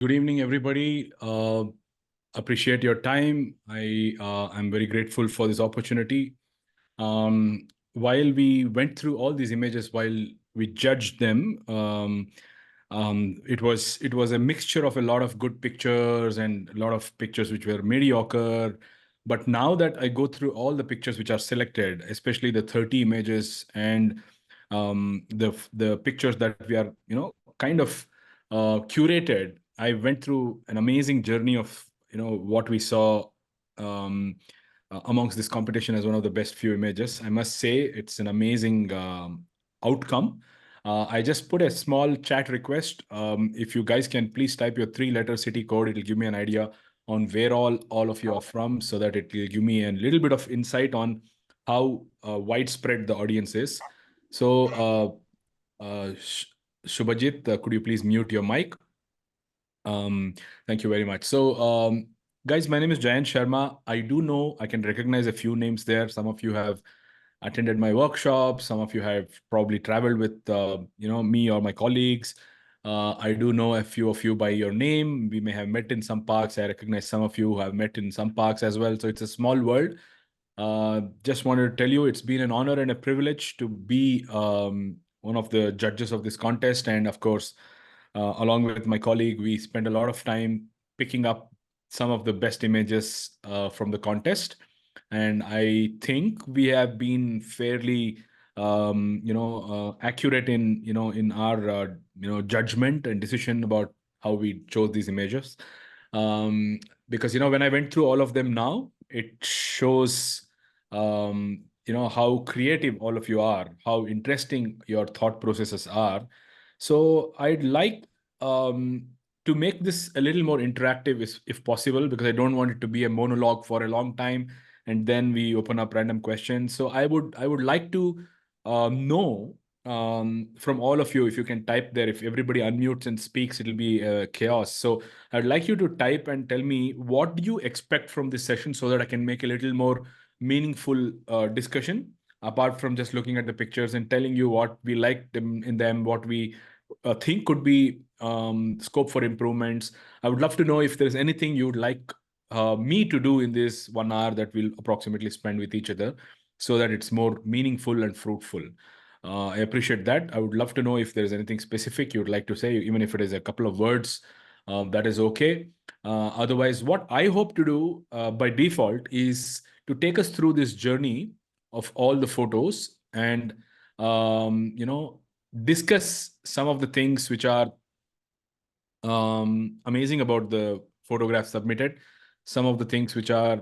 Good evening, everybody. Appreciate your time. I'm very grateful for this opportunity. While we went through all these images, while we judged them, it was a mixture of a lot of good pictures and a lot of pictures which were mediocre. But now that I go through all the pictures which are selected, especially the 30 images and the pictures that we are kind of curated, I went through an amazing journey of what we saw um, amongst this competition as one of the best few images. I must say it's an amazing outcome. I just put a small chat request. If you guys can please type your 3-letter city code, it'll give me an idea on where all of you are from, so that it will give me a little bit of insight on how widespread the audience is. So, Shubhajit, could you please mute your mic? Thank you very much. So, guys, my name is Jayanth Sharma. I do know I can recognize a few names there. Some of you have attended my workshop. Some of you have probably traveled with, me or my colleagues. I do know a few of you by your name. We may have met in some parks. I recognize some of you who have met in some parks as well. So it's a small world. Just wanted to tell you it's been an honor and a privilege to be one of the judges of this contest. And of course, along with my colleague, we spent a lot of time picking up some of the best images from the contest. And I think we have been fairly, accurate in our, judgment and decision about how we chose these images. Because, when I went through all of them now, it shows, how creative all of you are, how interesting your thought processes are. So I'd like to make this a little more interactive if possible, because I don't want it to be a monologue for a long time and then we open up random questions. So I would like to know from all of you, if you can type there. If everybody unmutes and speaks, it'll be chaos. So I'd like you to type and tell me what do you expect from this session, so that I can make a little more meaningful discussion, apart from just looking at the pictures and telling you what we liked in them, what we think could be scope for improvements. I would love to know if there's anything you would like me to do in this 1 hour that we'll approximately spend with each other, so that it's more meaningful and fruitful. I appreciate that. I would love to know if there's anything specific you would like to say, even if it is a couple of words, that is okay. Otherwise, what I hope to do by default is to take us through this journey of all the photos and, discuss some of the things which are amazing about the photographs submitted, some of the things which are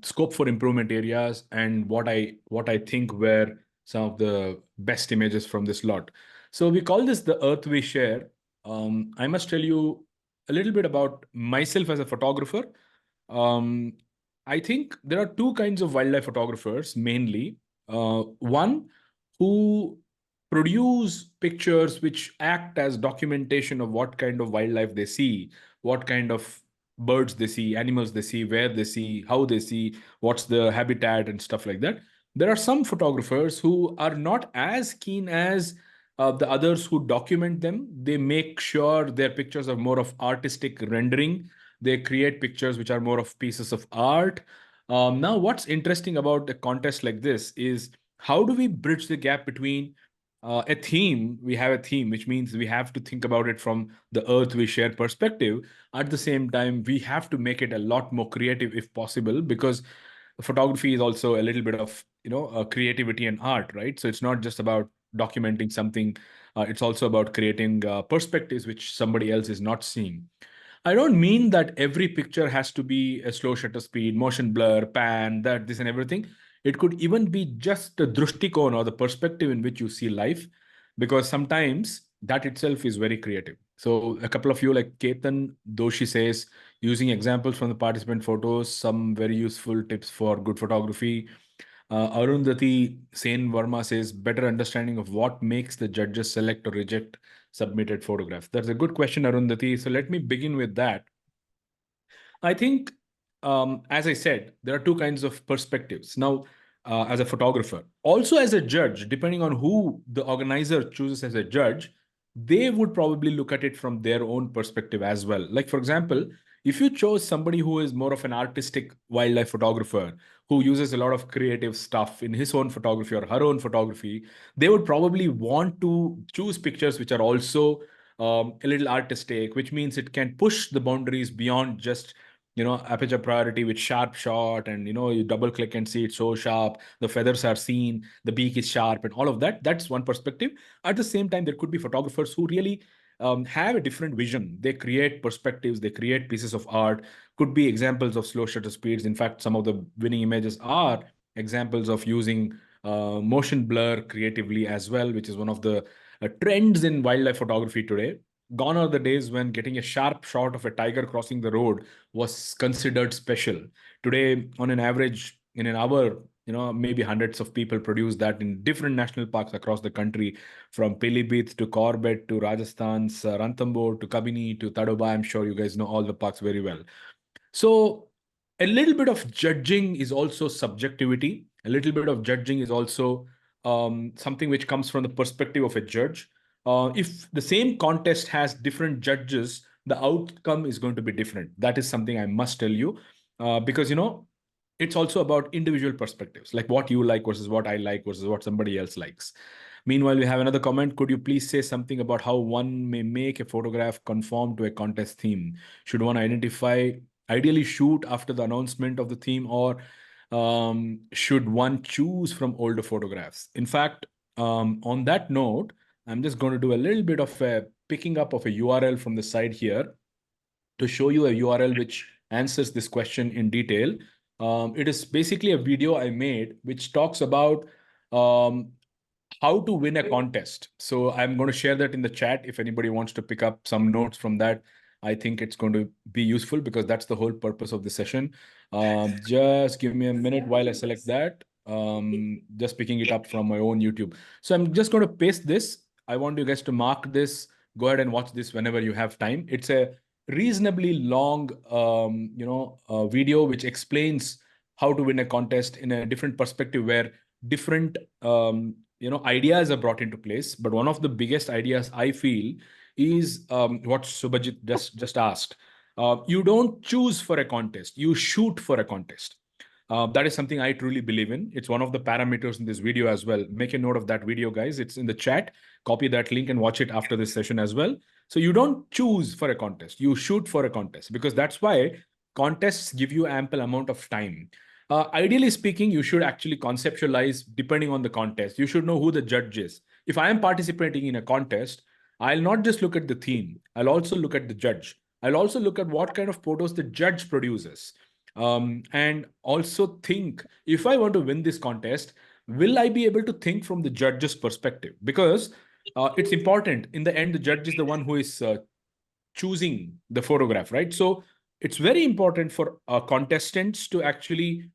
scope for improvement areas, and what I think were some of the best images from this lot. So we call this the Earth We Share. I must tell you a little bit about myself as a photographer. Um, I think there are two kinds of wildlife photographers mainly. One who produce pictures which act as documentation of what kind of wildlife they see, what kind of birds they see, animals they see, where they see, how they see, what's the habitat and stuff like that. There are some photographers who are not as keen as the others who document them. They make sure their pictures are more of artistic rendering. They create pictures which are more of pieces of art. Now, what's interesting about a contest like this is how do we bridge the gap between a theme? We have a theme, which means we have to think about it from the Earth We Share perspective. At the same time, we have to make it a lot more creative if possible, because photography is also a little bit of creativity and art, right? So it's not just about documenting something. It's also about creating perspectives which somebody else is not seeing. I don't mean that every picture has to be a slow shutter speed, motion blur, pan, that, this, and everything. It could even be just the drishtikon, or the perspective in which you see life, because sometimes that itself is very creative. So a couple of you, like Ketan Doshi says, using examples from the participant photos, some very useful tips for good photography. Arundhati Sen Verma says, better understanding of what makes the judges select or reject submitted photograph. That's a good question, Arundhati. So let me begin with that. I think, as I said, there are two kinds of perspectives. Now, as a photographer, also as a judge, depending on who the organizer chooses as a judge, they would probably look at it from their own perspective as well. Like, for example, if you chose somebody who is more of an artistic wildlife photographer, who uses a lot of creative stuff in his own photography or her own photography, they would probably want to choose pictures which are also a little artistic, which means it can push the boundaries beyond just aperture priority with sharp shot, and you double click and see it's so sharp, the feathers are seen, the beak is sharp, and all of that. That's one perspective. At the same time, there could be photographers who really have a different vision. They create perspectives, they create pieces of art. Could be examples of slow shutter speeds. In fact, some of the winning images are examples of using motion blur creatively as well, which is one of the trends in wildlife photography today. Gone are the days when getting a sharp shot of a tiger crossing the road was considered special. Today, on an average, in an hour, maybe hundreds of people produce that in different national parks across the country, from Pilibhit to Corbett to Rajasthan's Ranthambore to Kabini to Tadoba. I'm sure you guys know all the parks very well. So a little bit of judging is also subjectivity. A little bit of judging is also something which comes from the perspective of a judge. If the same contest has different judges, the outcome is going to be different. That is something I must tell you, because it's also about individual perspectives, like what you like versus what I like versus what somebody else likes. Meanwhile, we have another comment. Could you please say something about how one may make a photograph conform to a contest theme? Should one ideally shoot after the announcement of the theme, or should one choose from older photographs? In fact, on that note, I'm just going to do a little bit of a picking up of a URL from the side here to show you a URL which answers this question in detail. It is basically a video I made which talks about how to win a contest. So I'm going to share that in the chat. If anybody wants to pick up some notes from that, I think it's going to be useful, because that's the whole purpose of the session. Just give me a minute while I select that. Just picking it up from my own YouTube. So I'm just going to paste this. I want you guys to mark this. Go ahead and watch this whenever you have time. It's a reasonably long, video which explains how to win a contest in a different perspective, where different ideas are brought into place. But one of the biggest ideas I feel is what Subhajit just asked. You don't choose for a contest, you shoot for a contest. That is something I truly believe in. It's one of the parameters in this video as well. Make a note of that video, guys. It's in the chat. Copy that link and watch it after this session as well. So you don't choose for a contest, you shoot for a contest, because that's why contests give you ample amount of time. Ideally speaking, you should actually conceptualize depending on the contest. You should know who the judge is. If I am participating in a contest, I'll not just look at the theme, I'll also look at the judge. I'll also look at what kind of photos the judge produces. And also think, if I want to win this contest, will I be able to think from the judge's perspective? Because it's important. In the end, the judge is the one who is choosing the photograph, right? So it's very important for contestants to actually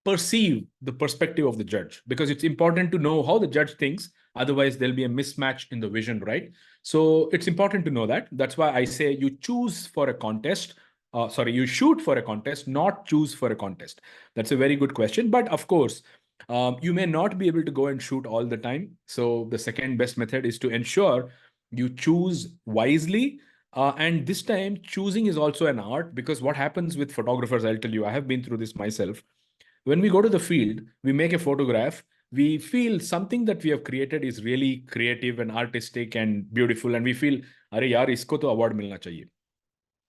perceive the perspective of the judge, because it's important to know how the judge thinks. Otherwise, there'll be a mismatch in the vision, right? So it's important to know that. That's why I say you choose for a contest. You shoot for a contest, not choose for a contest. That's a very good question. But of course, you may not be able to go and shoot all the time. So the second best method is to ensure you choose wisely. And this time, choosing is also an art, because what happens with photographers, I'll tell you, I have been through this myself. When we go to the field, we make a photograph, we feel something that we have created is really creative and artistic and beautiful, and we feel, "Arey yaar, isko to award milna chahiye."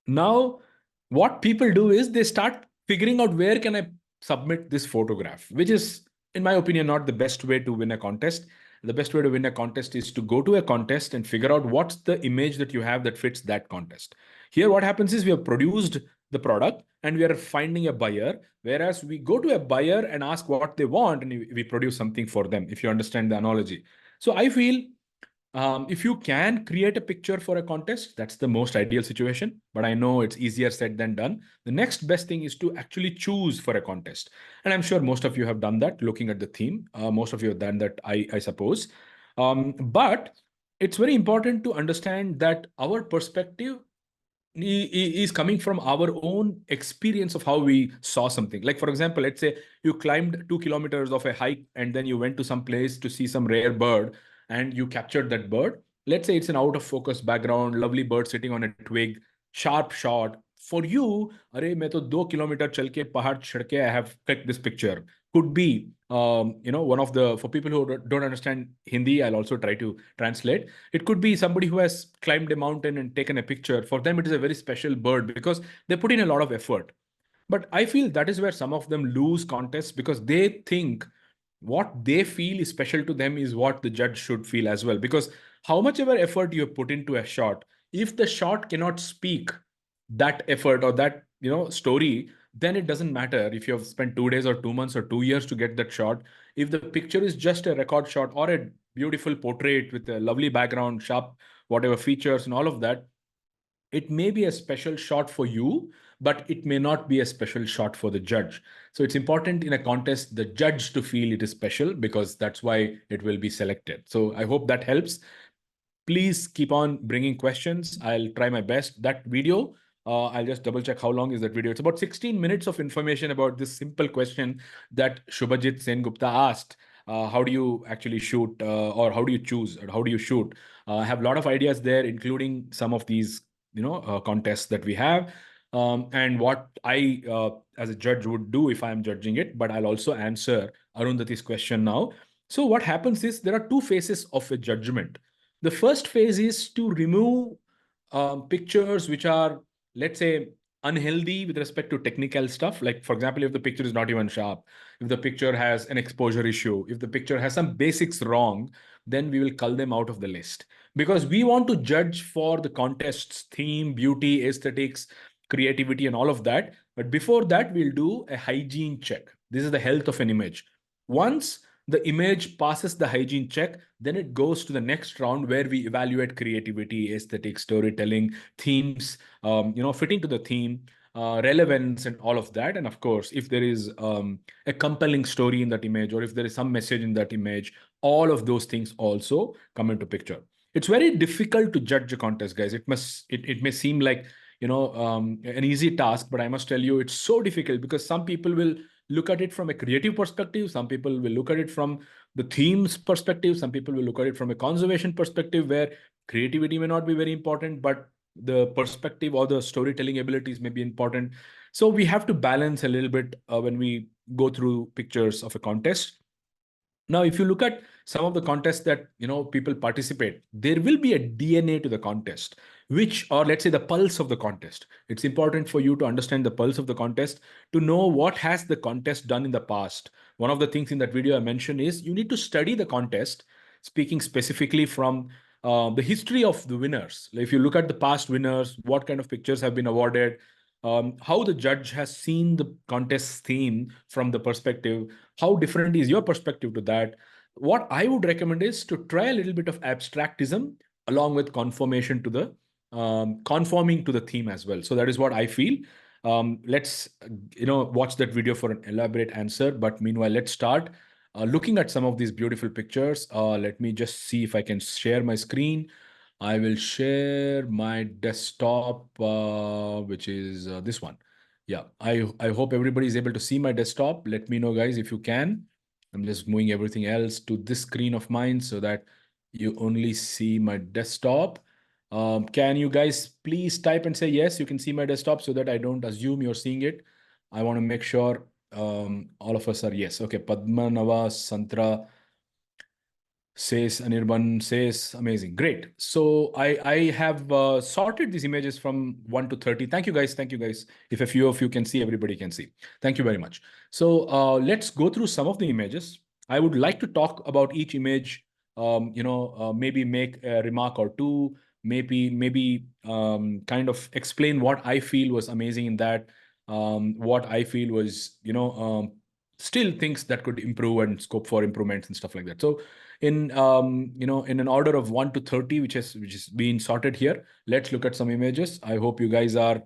Now, what people do is they start figuring out, where can I submit this photograph, which is, in my opinion, not the best way to win a contest. The best way to win a contest is to go to a contest and figure out what's the image that you have that fits that contest. Here, what happens is we have produced the product and we are finding a buyer, whereas we go to a buyer and ask what they want, and we produce something for them, if you understand the analogy. So I feel, if you can create a picture for a contest, that's the most ideal situation. But I know it's easier said than done. The next best thing is to actually choose for a contest. And I'm sure most of you have done that, looking at the theme. Most of you have done that, I suppose. But it's very important to understand that our perspective is coming from our own experience of how we saw something. Like, for example, let's say you climbed 2 kilometers of a hike and then you went to some place to see some rare bird and you captured that bird. let's say it's an out of focus background, lovely bird sitting on a twig, sharp shot. For you, अरे मैं तो 2 kilometre चल के पहाड़ चढ़ के I have clicked this picture. Could be, one of the, for people who don't understand Hindi, I'll also try to translate. It could be somebody who has climbed a mountain and taken a picture. For them, it is a very special bird because they put in a lot of effort. But I feel that is where some of them lose contests because they think what they feel is special to them is what the judge should feel as well. Because how much ever effort you have put into a shot, if the shot cannot speak that effort or that story, then it doesn't matter if you have spent 2 days or 2 months or 2 years to get that shot. If the picture is just a record shot or a beautiful portrait with a lovely background, sharp whatever features and all of that, it may be a special shot for you, but it may not be a special shot for the judge. So it's important in a contest, the judge to feel it is special because that's why it will be selected. So I hope that helps. Please keep on bringing questions. I'll try my best. That video, I'll just double check how long is that video. It's about 16 minutes of information about this simple question that Shubhajit Sen Gupta asked. How do you actually shoot or how do you choose or how do you shoot? I have a lot of ideas there, including some of these, contests that we have. And what I, as a judge, would do if I'm judging it, but I'll also answer Arundhati's question now. So what happens is there are two phases of a judgment. The first phase is to remove pictures which are, let's say, unhealthy with respect to technical stuff. Like, for example, if the picture is not even sharp, if the picture has an exposure issue, if the picture has some basics wrong, then we will cull them out of the list. Because we want to judge for the contest's theme, beauty, aesthetics, creativity, and all of that. But before that, we'll do a hygiene check. This is the health of an image. Once the image passes the hygiene check, then it goes to the next round where we evaluate creativity, aesthetic, storytelling, themes, fitting to the theme, relevance, and all of that. And of course, if there is a compelling story in that image, or if there is some message in that image, all of those things also come into picture. It's very difficult to judge a contest, guys. It may seem like an easy task, but I must tell you, it's so difficult because some people will look at it from a creative perspective. Some people will look at it from the themes perspective. Some people will look at it from a conservation perspective, where creativity may not be very important, but the perspective or the storytelling abilities may be important. So we have to balance a little bit when we go through pictures of a contest. Now, if you look at some of the contests that people participate, there will be a DNA to the contest, which, or let's say the pulse of the contest. It's important for you to understand the pulse of the contest to know what has the contest done in the past. One of the things in that video I mentioned is you need to study the contest, speaking specifically from the history of the winners. If you look at the past winners, what kind of pictures have been awarded, how the judge has seen the contest theme from the perspective, how different is your perspective to that. What I would recommend is to try a little bit of abstractism along with conformation to the conforming to the theme as well. So that is what I feel. Let's watch that video for an elaborate answer. But meanwhile, let's start looking at some of these beautiful pictures. Let me just see if I can share my screen. I will share my desktop, which is this one. Yeah, I hope everybody is able to see my desktop. Let me know, guys, if you can. I'm just moving everything else to this screen of mine so that you only see my desktop. Can you guys please type and say yes, you can see my desktop so that I don't assume you're seeing it. I want to make sure all of us are yes. Okay, Padmanava Santra says, Anirban says, amazing, great. So I have sorted these images from 1 to 30. Thank you guys. If a few of you can see, everybody can see. Thank you very much. So let's go through some of the images. I would like to talk about each image, maybe make a remark or two, maybe kind of explain what I feel was amazing in that, what I feel was, still things that could improve and scope for improvements and stuff like that. So in in an order of 1 to 30, which is being sorted here, let's look at some images. I hope you guys are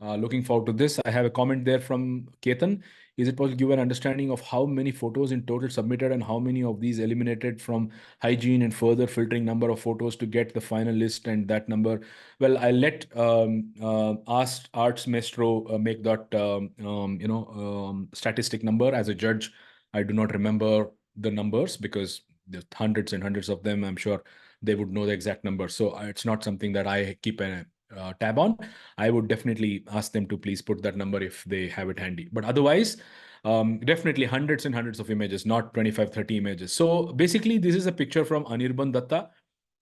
looking forward to this. I have a comment there from Ketan. Is it possible to give an understanding of how many photos in total submitted and how many of these eliminated from hygiene and further filtering number of photos to get the final list and that number? Well, I'll let Aarts Maestro make that statistic number. As a judge, I do not remember the numbers because there's hundreds and hundreds of them. I'm sure they would know the exact number. So it's not something that I keep a tab on. I would definitely ask them to please put that number if they have it handy. But otherwise, definitely hundreds and hundreds of images, not 25, 30 images. So basically, this is a picture from Anirban Datta.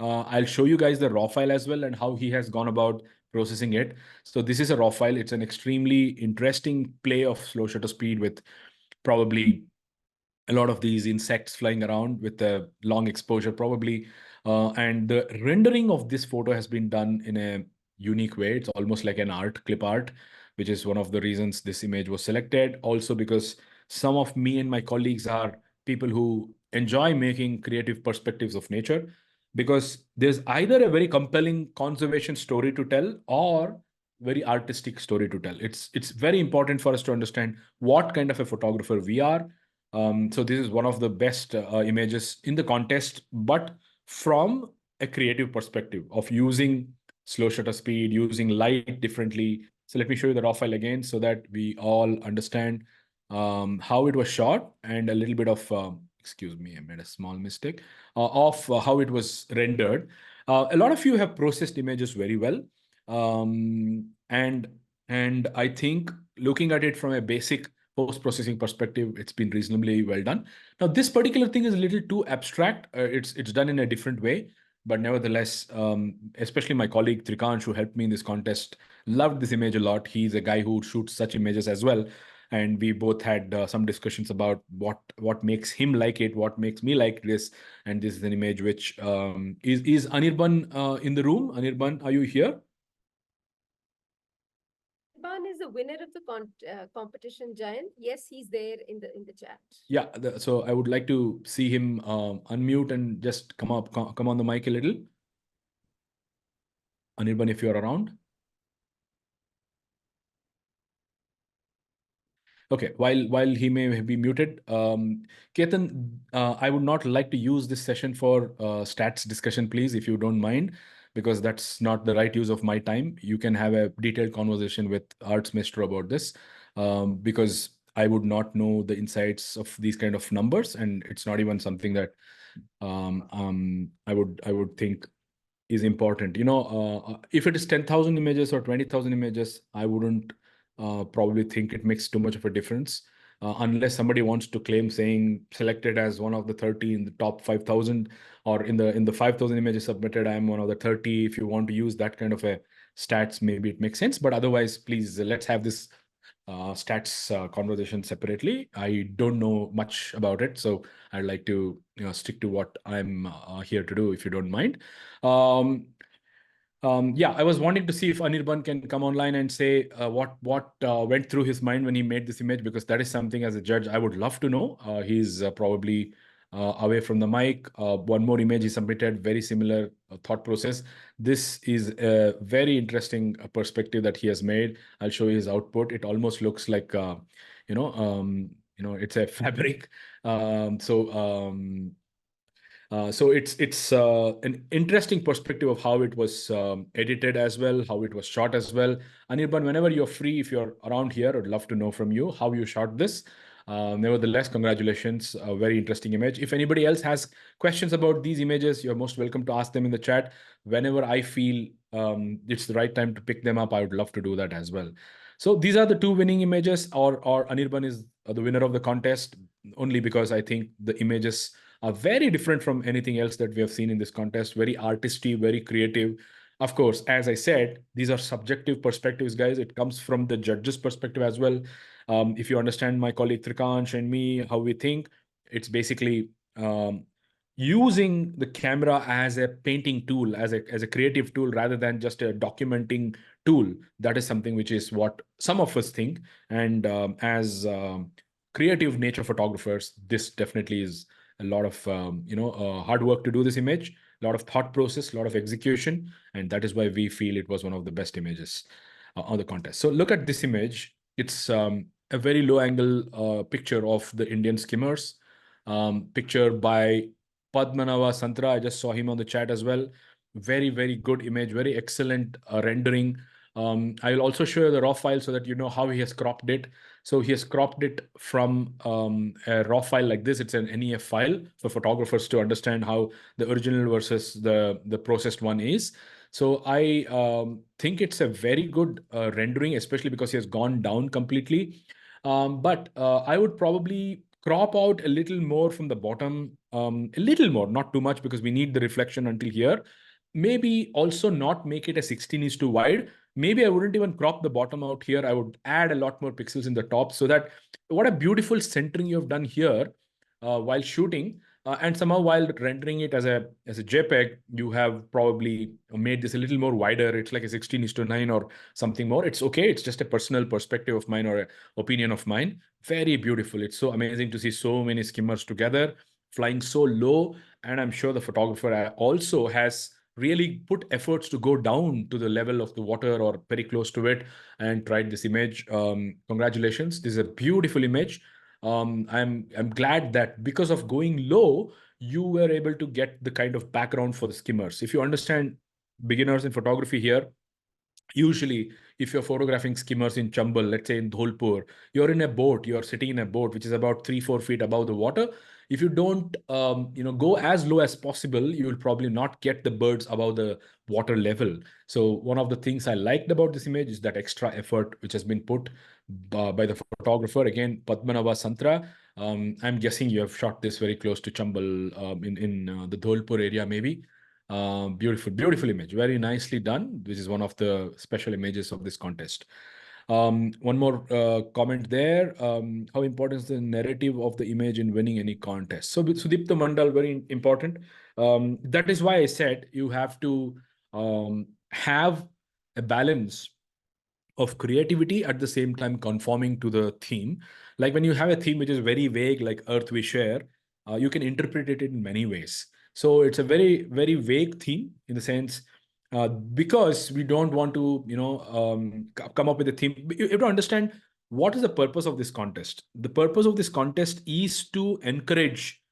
I'll show you guys the raw file as well and how he has gone about processing it. So this is a raw file. It's an extremely interesting play of slow shutter speed with probably a lot of these insects flying around with a long exposure probably. And the rendering of this photo has been done in a unique way. It's almost like an clip art, which is one of the reasons this image was selected. Also because some of me and my colleagues are people who enjoy making creative perspectives of nature, because there's either a very compelling conservation story to tell or very artistic story to tell. It's very important for us to understand what kind of a photographer we are. So this is one of the best images in the contest, but from a creative perspective of using slow shutter speed, using light differently. So let me show you the raw file again so that we all understand how it was shot and a little bit of, excuse me, I made a small mistake, of how it was rendered. A lot of you have processed images very well. And I think looking at it from a basic post-processing perspective, it's been reasonably well done. Now, this particular thing is a little too abstract. It's done in a different way, but nevertheless, especially my colleague Trikansh, who helped me in this contest, loved this image a lot. He's a guy who shoots such images as well, and we both had some discussions about what makes him like it, what makes me like this. And this is an image which is Anirban in the room. Anirban, are you here? Ban is the winner of the competition, Jayanth. Yes, he's there in the chat. Yeah, so I would like to see him unmute and just come on the mic a little. Anirban, if you're around. Okay, while he may be muted, Ketan, I would not like to use this session for stats discussion, please, if you don't mind, because that's not the right use of my time. You can have a detailed conversation with Aarts Maestro about this, because I would not know the insights of these kind of numbers, and it's not even something that I would think is important. If it is 10,000 images or 20,000 images, I wouldn't probably think it makes too much of a difference, unless somebody wants to claim saying selected as one of the 30 in the top 5,000, or in the 5,000 images submitted, I'm one of the 30. If you want to use that kind of a stats, maybe it makes sense. But otherwise, please, let's have this stats conversation separately. I don't know much about it, so I'd like to stick to what I'm here to do, if you don't mind. Um, yeah, I was wanting to see if Anirban can come online and say what went through his mind when he made this image, because that is something as a judge I would love to know. He's probably away from the mic. One more image he submitted, very similar thought process. This is a very interesting perspective that he has made. I'll show you his output. It almost looks like it's a fabric. So it's an interesting perspective of how it was edited as well, how it was shot as well. Anirban, whenever you're free, if you're around here, I'd love to know from you how you shot this. Nevertheless, congratulations, a very interesting image. If anybody else has questions about these images, you're most welcome to ask them in the chat. Whenever I feel it's the right time to pick them up, I would love to do that as well. So these are the two winning images, or Anirban is the winner of the contest, only because I think the images are very different from anything else that we have seen in this contest. Very artisty, very creative. Of course, as I said, these are subjective perspectives, guys. It comes from the judge's perspective as well. If you understand my colleague Trikansh and me, how we think, it's basically using the camera as a painting tool, as a creative tool, rather than just a documenting tool. That is something which is what some of us think. And as creative nature photographers, this definitely is a lot of hard work to do this image, a lot of thought process, a lot of execution, and that is why we feel it was one of the best images on the contest. So look at this image. It's a very low angle picture of the Indian skimmers, picture by Padmanava Santra. I just saw him on the chat as well. Very, very good image, very excellent rendering. I will also show you the raw file so that you know how he has cropped it. So he has cropped it from a raw file like this. It's an NEF file for photographers to understand how the original versus the processed one is. So I think it's a very good rendering, especially because he has gone down completely. But I would probably crop out a little more from the bottom, a little more, not too much, because we need the reflection until here. Maybe also not make it a 16 is too wide. Maybe I wouldn't even crop the bottom out here. I would add a lot more pixels in the top, so that what a beautiful centering you have done here while shooting. And somehow while rendering it as a JPEG, you have probably made this a little more wider. It's like a 16 is to 9 or something more. It's okay. It's just a personal perspective of mine or an opinion of mine. Very beautiful. It's so amazing to see so many skimmers together, flying so low. And I'm sure the photographer also has really put efforts to go down to the level of the water or very close to it and tried this image. Congratulations. This is a beautiful image. I'm glad that because of going low, you were able to get the kind of background for the skimmers. If you understand beginners in photography here, usually if you're photographing skimmers in Chambal, let's say in Dholpur, you're in a boat, you're sitting in a boat which is about 3-4 feet above the water. If you don't go as low as possible, you will probably not get the birds above the water level. So one of the things I liked about this image is that extra effort which has been put by the photographer. Again, Padmanabha Santra. I'm guessing you have shot this very close to Chambal, in the Dholpur area maybe. Beautiful, beautiful image. Very nicely done. This is one of the special images of this contest. One more comment there. How important is the narrative of the image in winning any contest? So with Sudipta Mandal, very important. That is why I said you have to have a balance of creativity at the same time conforming to the theme. Like when you have a theme which is very vague, like Earth We Share, you can interpret it in many ways. So it's a very, very vague theme in the sense, because we don't want to, come up with a theme. You have to understand what is the purpose of this contest. The purpose of this contest is to encourage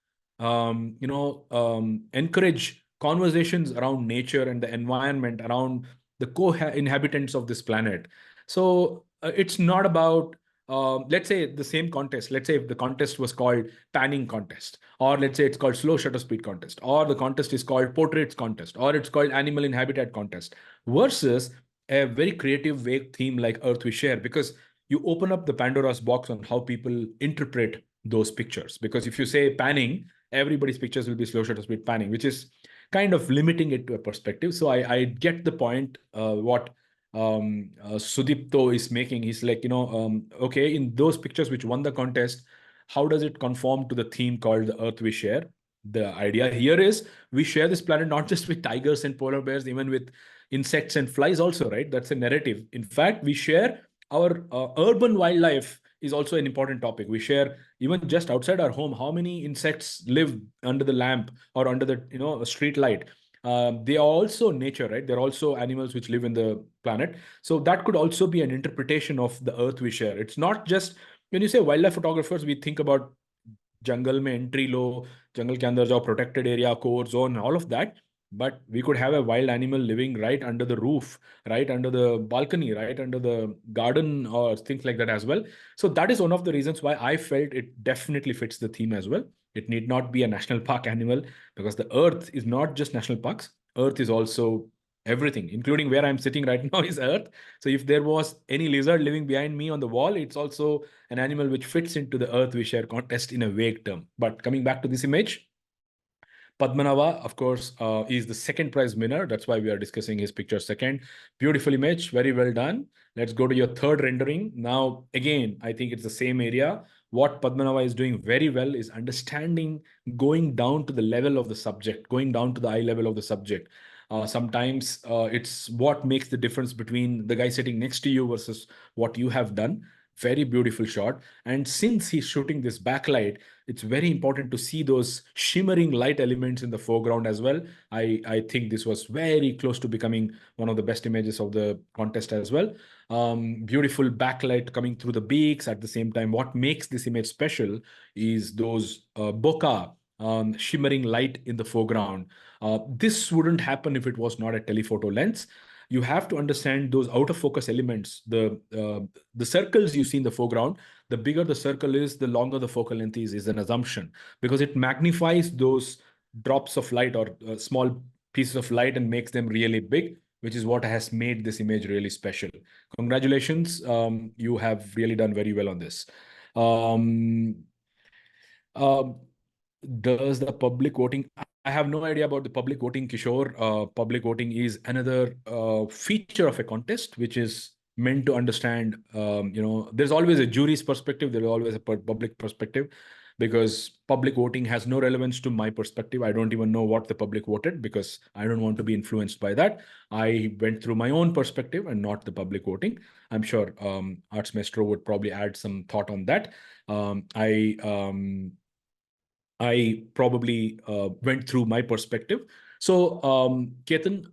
conversations around nature and the environment, around the co-inhabitants of this planet. So it's not about, let's say the same contest. Let's say if the contest was called panning contest, or let's say it's called slow shutter speed contest, or the contest is called portraits contest, or it's called animal in habitat contest, versus a very creative, vague theme like Earth We Share, because you open up the Pandora's box on how people interpret those pictures. Because if you say panning, everybody's pictures will be slow shutter speed panning, which is kind of limiting it to a perspective. So I get the point, what Sudipto is making. He's like, okay, in those pictures which won the contest, how does it conform to the theme called the Earth We Share? The idea here is we share this planet not just with tigers and polar bears, even with insects and flies also, right? That's a narrative. In fact, we share our urban wildlife is also an important topic. We share even just outside our home, how many insects live under the lamp or under the street light. They are also nature, right? They're also animals which live in the planet. So that could also be an interpretation of the Earth we share. It's not just when you say wildlife photographers, we think about jungle में entry लो, jungle के अंदर जाओ, protected area, core zone, all of that. But we could have a wild animal living right under the roof, right under the balcony, right under the garden, or things like that as well. So that is one of the reasons why I felt it definitely fits the theme as well. It need not be a national park animal, because the Earth is not just national parks. Earth is also everything, including where I'm sitting right now is Earth. So if there was any lizard living behind me on the wall, it's also an animal which fits into the Earth We Share contest in a vague term. But coming back to this image, Padmanava, of course, is the second prize winner. That's why we are discussing his picture second. Beautiful image, very well done. Let's go to your third rendering. Now, again, I think it's the same area. What Padmanava is doing very well is understanding, going down to the level of the subject, going down to the eye level of the subject. Sometimes it's what makes the difference between the guy sitting next to you versus what you have done. Very beautiful shot. And since he's shooting this backlight, it's very important to see those shimmering light elements in the foreground as well. I think this was very close to becoming one of the best images of the contest as well. Beautiful backlight coming through the beaks. At the same time, what makes this image special is those bokeh, shimmering light in the foreground. This wouldn't happen if it was not a telephoto lens. you have to understand those out of focus elements, the circles you see in the foreground. The bigger the circle is, the longer the focal length is an assumption, because it magnifies those drops of light or small pieces of light and makes them really big, which is what has made this image really special. Congratulations. You have really done very well on this. Um, um, does the public voting? I have no idea about the public voting, Kishore. Public voting is another feature of a contest, which is meant to understand. There's always a jury's perspective. There's always a public perspective, because public voting has no relevance to my perspective. I don't even know what the public voted, because I don't want to be influenced by that. I went through my own perspective and not the public voting. I'm sure Arts Maestro would probably add some thought on that. I probably went through my perspective. So, Ketan,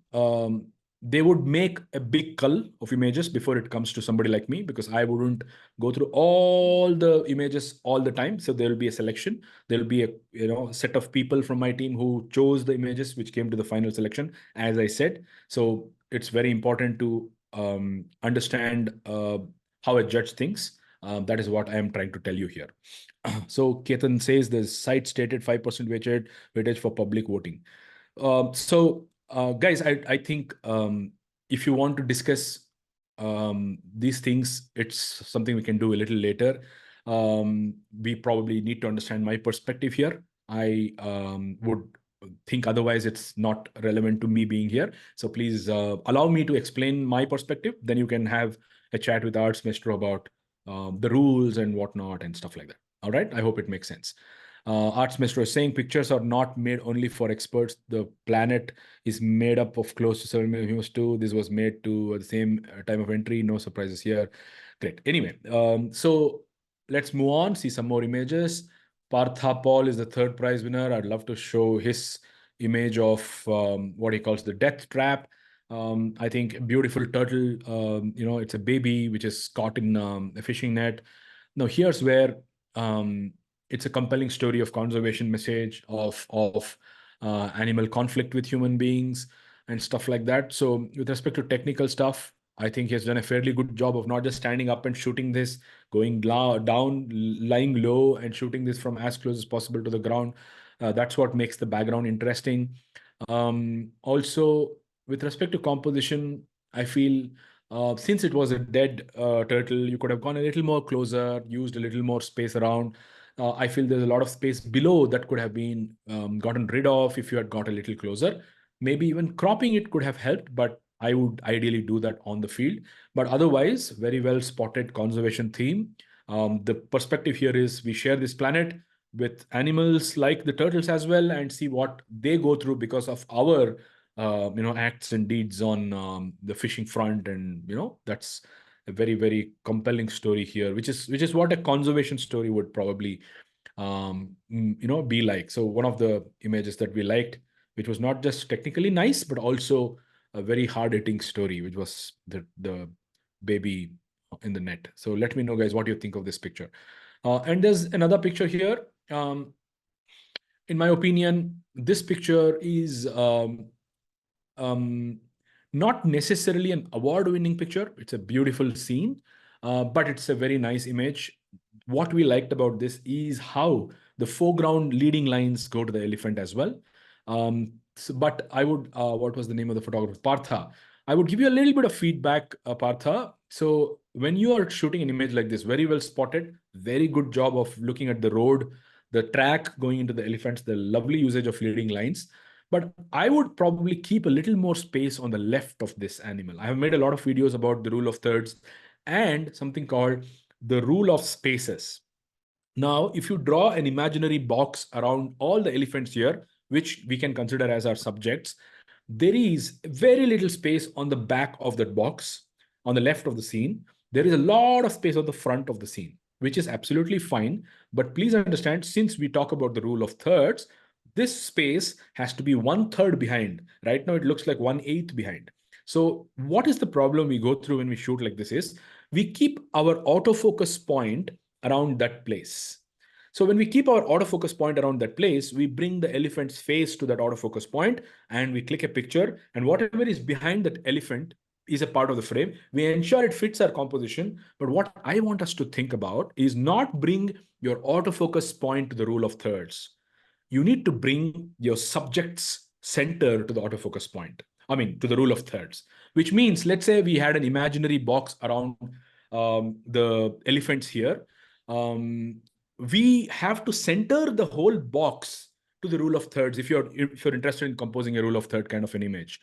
they would make a big cull of images before it comes to somebody like me, because I wouldn't go through all the images all the time. So there will be a selection. There will be a set of people from my team who chose the images which came to the final selection, as I said. So it's very important to understand how a judge thinks. That is what I am trying to tell you here. So Ketan says the site stated 5% weightage for public voting. Guys, I think if you want to discuss these things, it's something we can do a little later. We probably need to understand my perspective here. I would think otherwise it's not relevant to me being here. So please allow me to explain my perspective. Then you can have a chat with Arts Maestro about the rules and whatnot and stuff like that. All right. I hope it makes sense. Arts Maestro is saying pictures are not made only for experts. The planet is made up of close to 7 million humans too. This was made to the same time of entry. No surprises here. Great. Anyway, so let's move on. See some more images. Partha Paul is the third prize winner. I'd love to show his image of what he calls the death trap. I think a beautiful turtle. It's a baby which is caught in a fishing net. Now, here's where it's a compelling story of conservation message of animal conflict with human beings and stuff like that. So with respect to technical stuff, I think he has done a fairly good job of not just standing up and shooting this, going down, lying low and shooting this from as close as possible to the ground. That's what makes the background interesting. Also, with respect to composition, I feel since it was a dead turtle, you could have gone a little more closer, used a little more space around. I feel there's a lot of space below that could have been gotten rid of if you had got a little closer. Maybe even cropping it could have helped, but I would ideally do that on the field. But otherwise, very well spotted conservation theme. The perspective here is we share this planet with animals like the turtles as well, and see what they go through because of our acts and deeds on the fishing front. And that's a very, very compelling story here, which is what a conservation story would probably be like. So one of the images that we liked, which was not just technically nice but also a very hard-hitting story, which was the baby in the net. So let me know, guys, what you think of this picture. And there's another picture here. In my opinion, this picture is um, not necessarily an award-winning picture. It's a beautiful scene, but it's a very nice image. What we liked about this is how the foreground leading lines go to the elephant as well. But I would, what was the name of the photographer? Partha. I would give you a little bit of feedback, Partha. So when you are shooting an image like this, very well spotted, very good job of looking at the road, the track going into the elephants, the lovely usage of leading lines. But I would probably keep a little more space on the left of this animal. I have made a lot of videos about the rule of thirds and something called the rule of spaces. Now, if you draw an imaginary box around all the elephants here, which we can consider as our subjects, there is very little space on the back of that box on the left of the scene. There is a lot of space on the front of the scene, which is absolutely fine. But please understand, since we talk about the rule of thirds, this space has to be 1/3 behind. Right now, it looks like 1/8 behind. So what is the problem we go through when we shoot like this is we keep our autofocus point around that place. So when we keep our autofocus point around that place, we bring the elephant's face to that autofocus point and we click a picture, and whatever is behind that elephant is a part of the frame. We ensure it fits our composition. But what I want us to think about is not bring your autofocus point to the rule of thirds. You need to bring your subject's center to the autofocus point. I mean, to the rule of thirds, which means, let's say we had an imaginary box around the elephants here. Um, we have to center the whole box to the rule of thirds if you're interested in composing a rule of third kind of an image.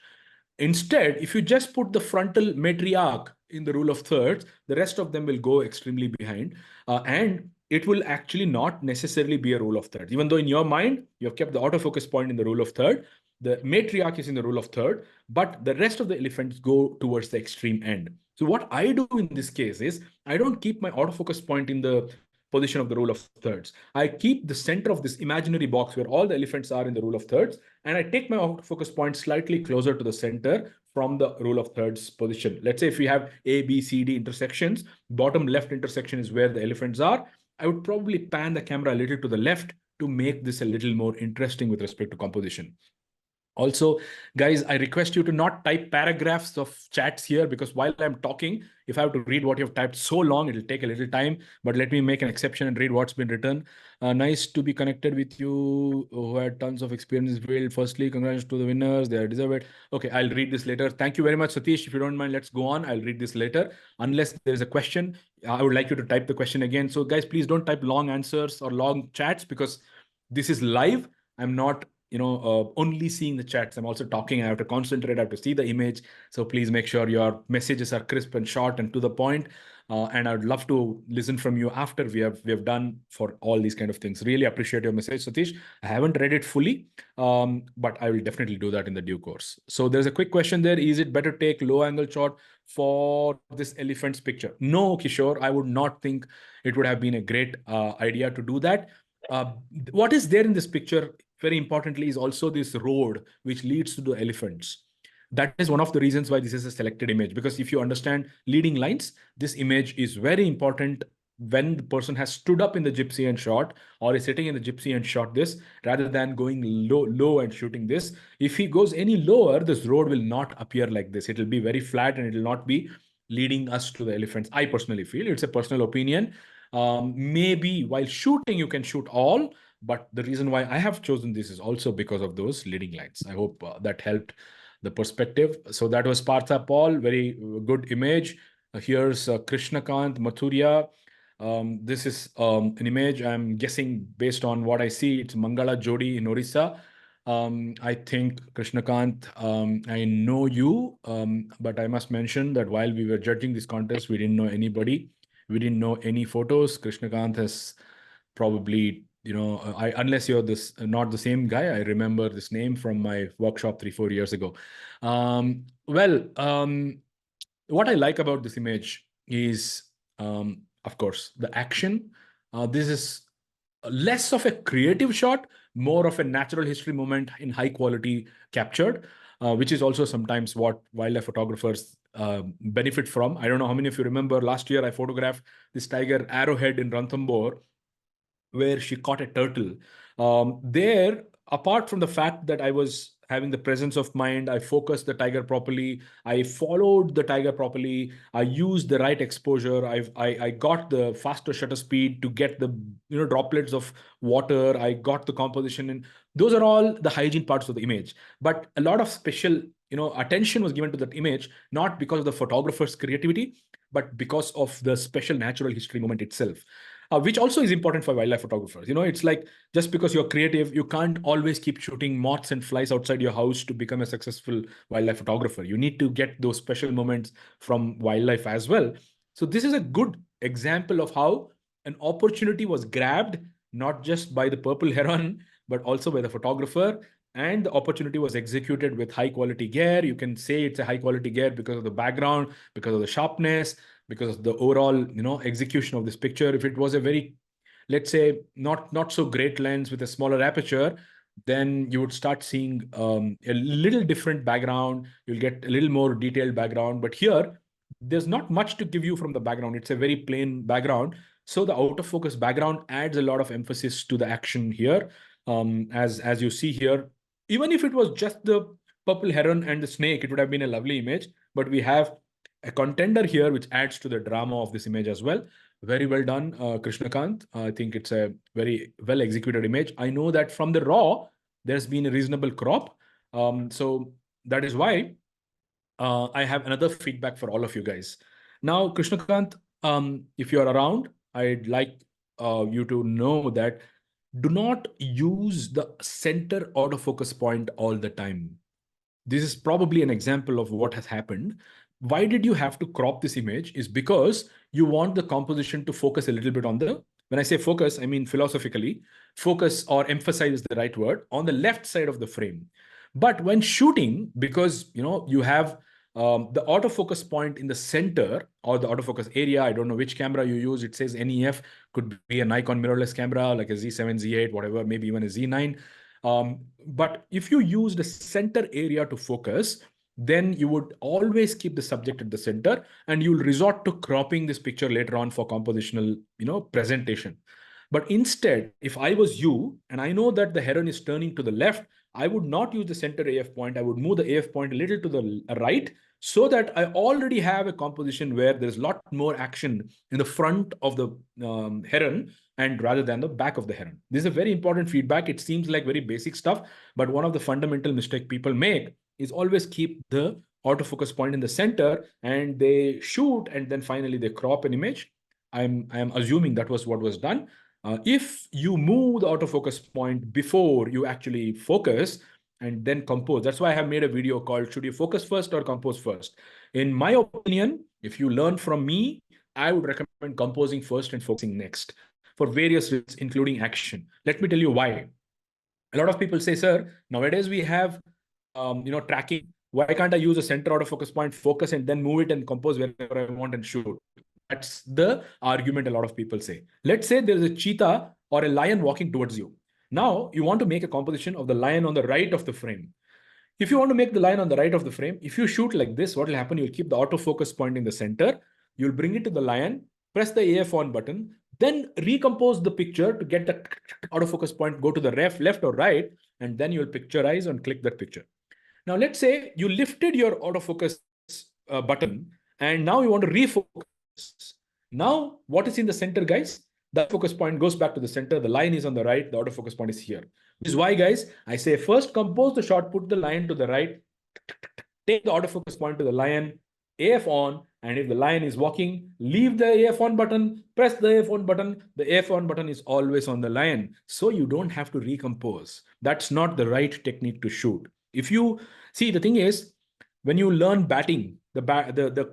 Instead, if you just put the frontal matriarch in the rule of thirds, the rest of them will go extremely behind. And it will actually not necessarily be a rule of thirds. Even though in your mind, you have kept the autofocus point in the rule of third, the matriarch is in the rule of third, but the rest of the elephants go towards the extreme end. So what I do in this case is I don't keep my autofocus point in the position of the rule of thirds. I keep the center of this imaginary box where all the elephants are in the rule of thirds, and I take my autofocus point slightly closer to the center from the rule of thirds position. Let's say if we have A, B, C, D intersections, bottom left intersection is where the elephants are. I would probably pan the camera a little to the left to make this a little more interesting with respect to composition. Also, guys, I request you to not type paragraphs of chats here, because while I'm talking, if I have to read what you've typed so long, it'll take a little time. But let me make an exception and read what's been written. Nice to be connected with you who had tons of experience in the field. Firstly, congratulations to the winners. They deserve it. Okay, I'll read this later. Thank you very much, Satish. If you don't mind, let's go on. I'll read this later. Unless there's a question, I would like you to type the question again. So guys, please don't type long answers or long chats, because this is live. I'm not only seeing the chats. I'm also talking. I have to concentrate. I have to see the image. So please make sure your messages are crisp and short and to the point. And I would love to listen from you after we have done for all these kind of things. Really appreciate your message, Satish. I haven't read it fully, but I will definitely do that in the due course. So there's a quick question there. Is it better to take low angle shot for this elephant's picture? No, Kishore, I would not think it would have been a great idea to do that. Uh, what is there in this picture, very importantly, is also this road which leads to the elephants. That is one of the reasons why this is a selected image, because if you understand leading lines, this image is very important when the person has stood up in the gypsy and shot, or is sitting in the gypsy and shot this, rather than going low and shooting this. If he goes any lower, this road will not appear like this. It will be very flat and it will not be leading us to the elephants. I personally feel, it's a personal opinion. Maybe while shooting, you can shoot all, but the reason why I have chosen this is also because of those leading lines. I hope that helped the perspective. So that was Partha Paul, very good image. Here's Krishnakant Mathuria. This is an image, I'm guessing based on what I see, it's Mangala Jodi in Orissa. I think Krishnakant, I know you, but I must mention that while we were judging this contest, we didn't know anybody. We didn't know any photos. Krishnakant has probably, unless you're this not the same guy, I remember this name from my workshop 3-4 years ago. What I like about this image is, of course, the action. This is less of a creative shot, more of a natural history moment in high quality captured, which is also sometimes what wildlife photographers benefit from. I don't know how many of you remember last year I photographed this tiger Arrowhead in Ranthambore, where she caught a turtle. There, apart from the fact that I was having the presence of mind, I focused the tiger properly, I followed the tiger properly, I used the right exposure, I got the faster shutter speed to get the droplets of water, I got the composition, and those are all the hygiene parts of the image. But a lot of special attention was given to that image, not because of the photographer's creativity, but because of the special natural history moment itself. Which also is important for wildlife photographers. It's like, just because you're creative, you can't always keep shooting moths and flies outside your house to become a successful wildlife photographer. You need to get those special moments from wildlife as well. So this is a good example of how an opportunity was grabbed, not just by the purple heron, but also by the photographer. And the opportunity was executed with high quality gear. You can say it's a high quality gear because of the background, because of the sharpness, because of the overall execution of this picture. If it was a very, let's say, not so great lens with a smaller aperture, then you would start seeing a little different background. You'll get a little more detailed background. But here, there's not much to give you from the background. It's a very plain background. So the out of focus background adds a lot of emphasis to the action here. As you see here, even if it was just the purple heron and the snake, it would have been a lovely image. But we have a contender here, which adds to the drama of this image as well. Very well done, Krishnakant. I think it's a very well executed image. I know that from the raw, there's been a reasonable crop. So that is why I have another feedback for all of you guys. Now, Krishnakant, if you're around, I'd like you to know that do not use the center autofocus point all the time. This is probably an example of what has happened. Why did you have to crop this image? Is because you want the composition to focus a little bit on the, when I say focus, I mean philosophically, focus or emphasize is the right word, on the left side of the frame. But when shooting, because you have the autofocus point in the center or the autofocus area, I don't know which camera you use, it says NEF, could be a Nikon mirrorless camera like a Z7, Z8, whatever, maybe even a Z9. But if you use the center area to focus, then you would always keep the subject at the center, and you'll resort to cropping this picture later on for compositional, presentation. But instead, if I was you, and I know that the heron is turning to the left, I would not use the center AF point. I would move the AF point a little to the right, so that I already have a composition where there's a lot more action in the front of the heron, and rather than the back of the heron. This is a very important feedback. It seems like very basic stuff, but one of the fundamental mistake people make is always keep the autofocus point in the center, and they shoot, and then finally they crop an image. I'm assuming that was what was done. If you move the autofocus point before you actually focus and then compose, that's why I have made a video called should you focus first or compose first. In my opinion, if you learn from me, I would recommend composing first and focusing next for various reasons, including action. Let me tell you why. A lot of people say, sir, nowadays we have tracking. Why can't I use a center autofocus point, focus, and then move it and compose wherever I want and shoot? That's the argument a lot of people say. Let's say there's a cheetah or a lion walking towards you. Now you want to make a composition of the lion on the right of the frame. If you want to make the line on the right of the frame, if you shoot like this, what will happen? You'll keep the autofocus point in the center. You'll bring it to the lion, press the AF on button, then recompose the picture to get the autofocus point, go to the left or right, and then you'll picturize and click that picture. Now, let's say you lifted your autofocus button, and now you want to refocus. Now, what is in the center, guys? The focus point goes back to the center. The line is on the right. The autofocus point is here. This is why, guys, I say first compose the shot, put the line to the right, take the autofocus point to the lion, AF on, and if the lion is walking, leave the AF on button, press the AF on button. The AF on button is always on the lion, so you don't have to recompose. That's not the right technique to shoot. If you see, the thing is, when you learn batting, the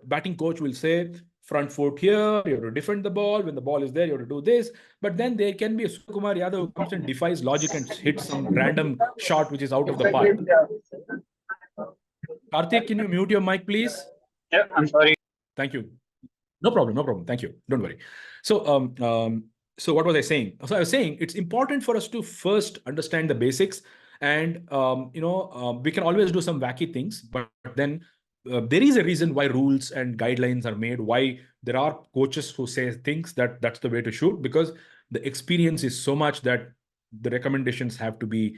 batting coach will say, front foot here, you have to defend the ball. When the ball is there, you have to do this. But then there can be a Kumar Yadav who comes and defies logic and hits some random shot which is out of the park. Karthik, can you mute your mic, please? Yeah, I'm sorry. Thank you. No problem, no problem. Thank you. Don't worry. So, so what was I saying? So I was saying it's important for us to first understand the basics, and we can always do some wacky things, but then there is a reason why rules and guidelines are made, why there are coaches who say things that that's the way to shoot, because the experience is so much that the recommendations have to be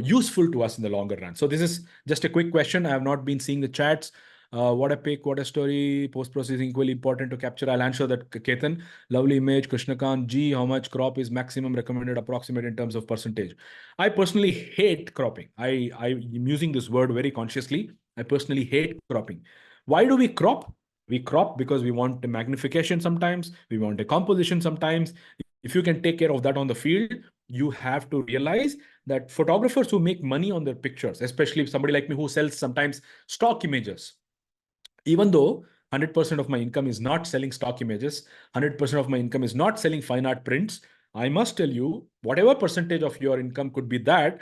useful to us in the longer run. So this is just a quick question. I have not been seeing the chats. What a pic, what a story, post-processing equally important to capture. I'll answer that, Ketan. Lovely image, Krishnakant. G, how much crop is maximum recommended approximate in terms of percentage? I personally hate cropping. I'm using this word very consciously. I personally hate cropping. Why do we crop? We crop because we want a magnification sometimes. We want a composition sometimes. If you can take care of that on the field, you have to realize that photographers who make money on their pictures, especially somebody like me who sells sometimes stock images, even though 100% of my income is not selling stock images, 100% of my income is not selling fine art prints, I must tell you, whatever percentage of your income could be that,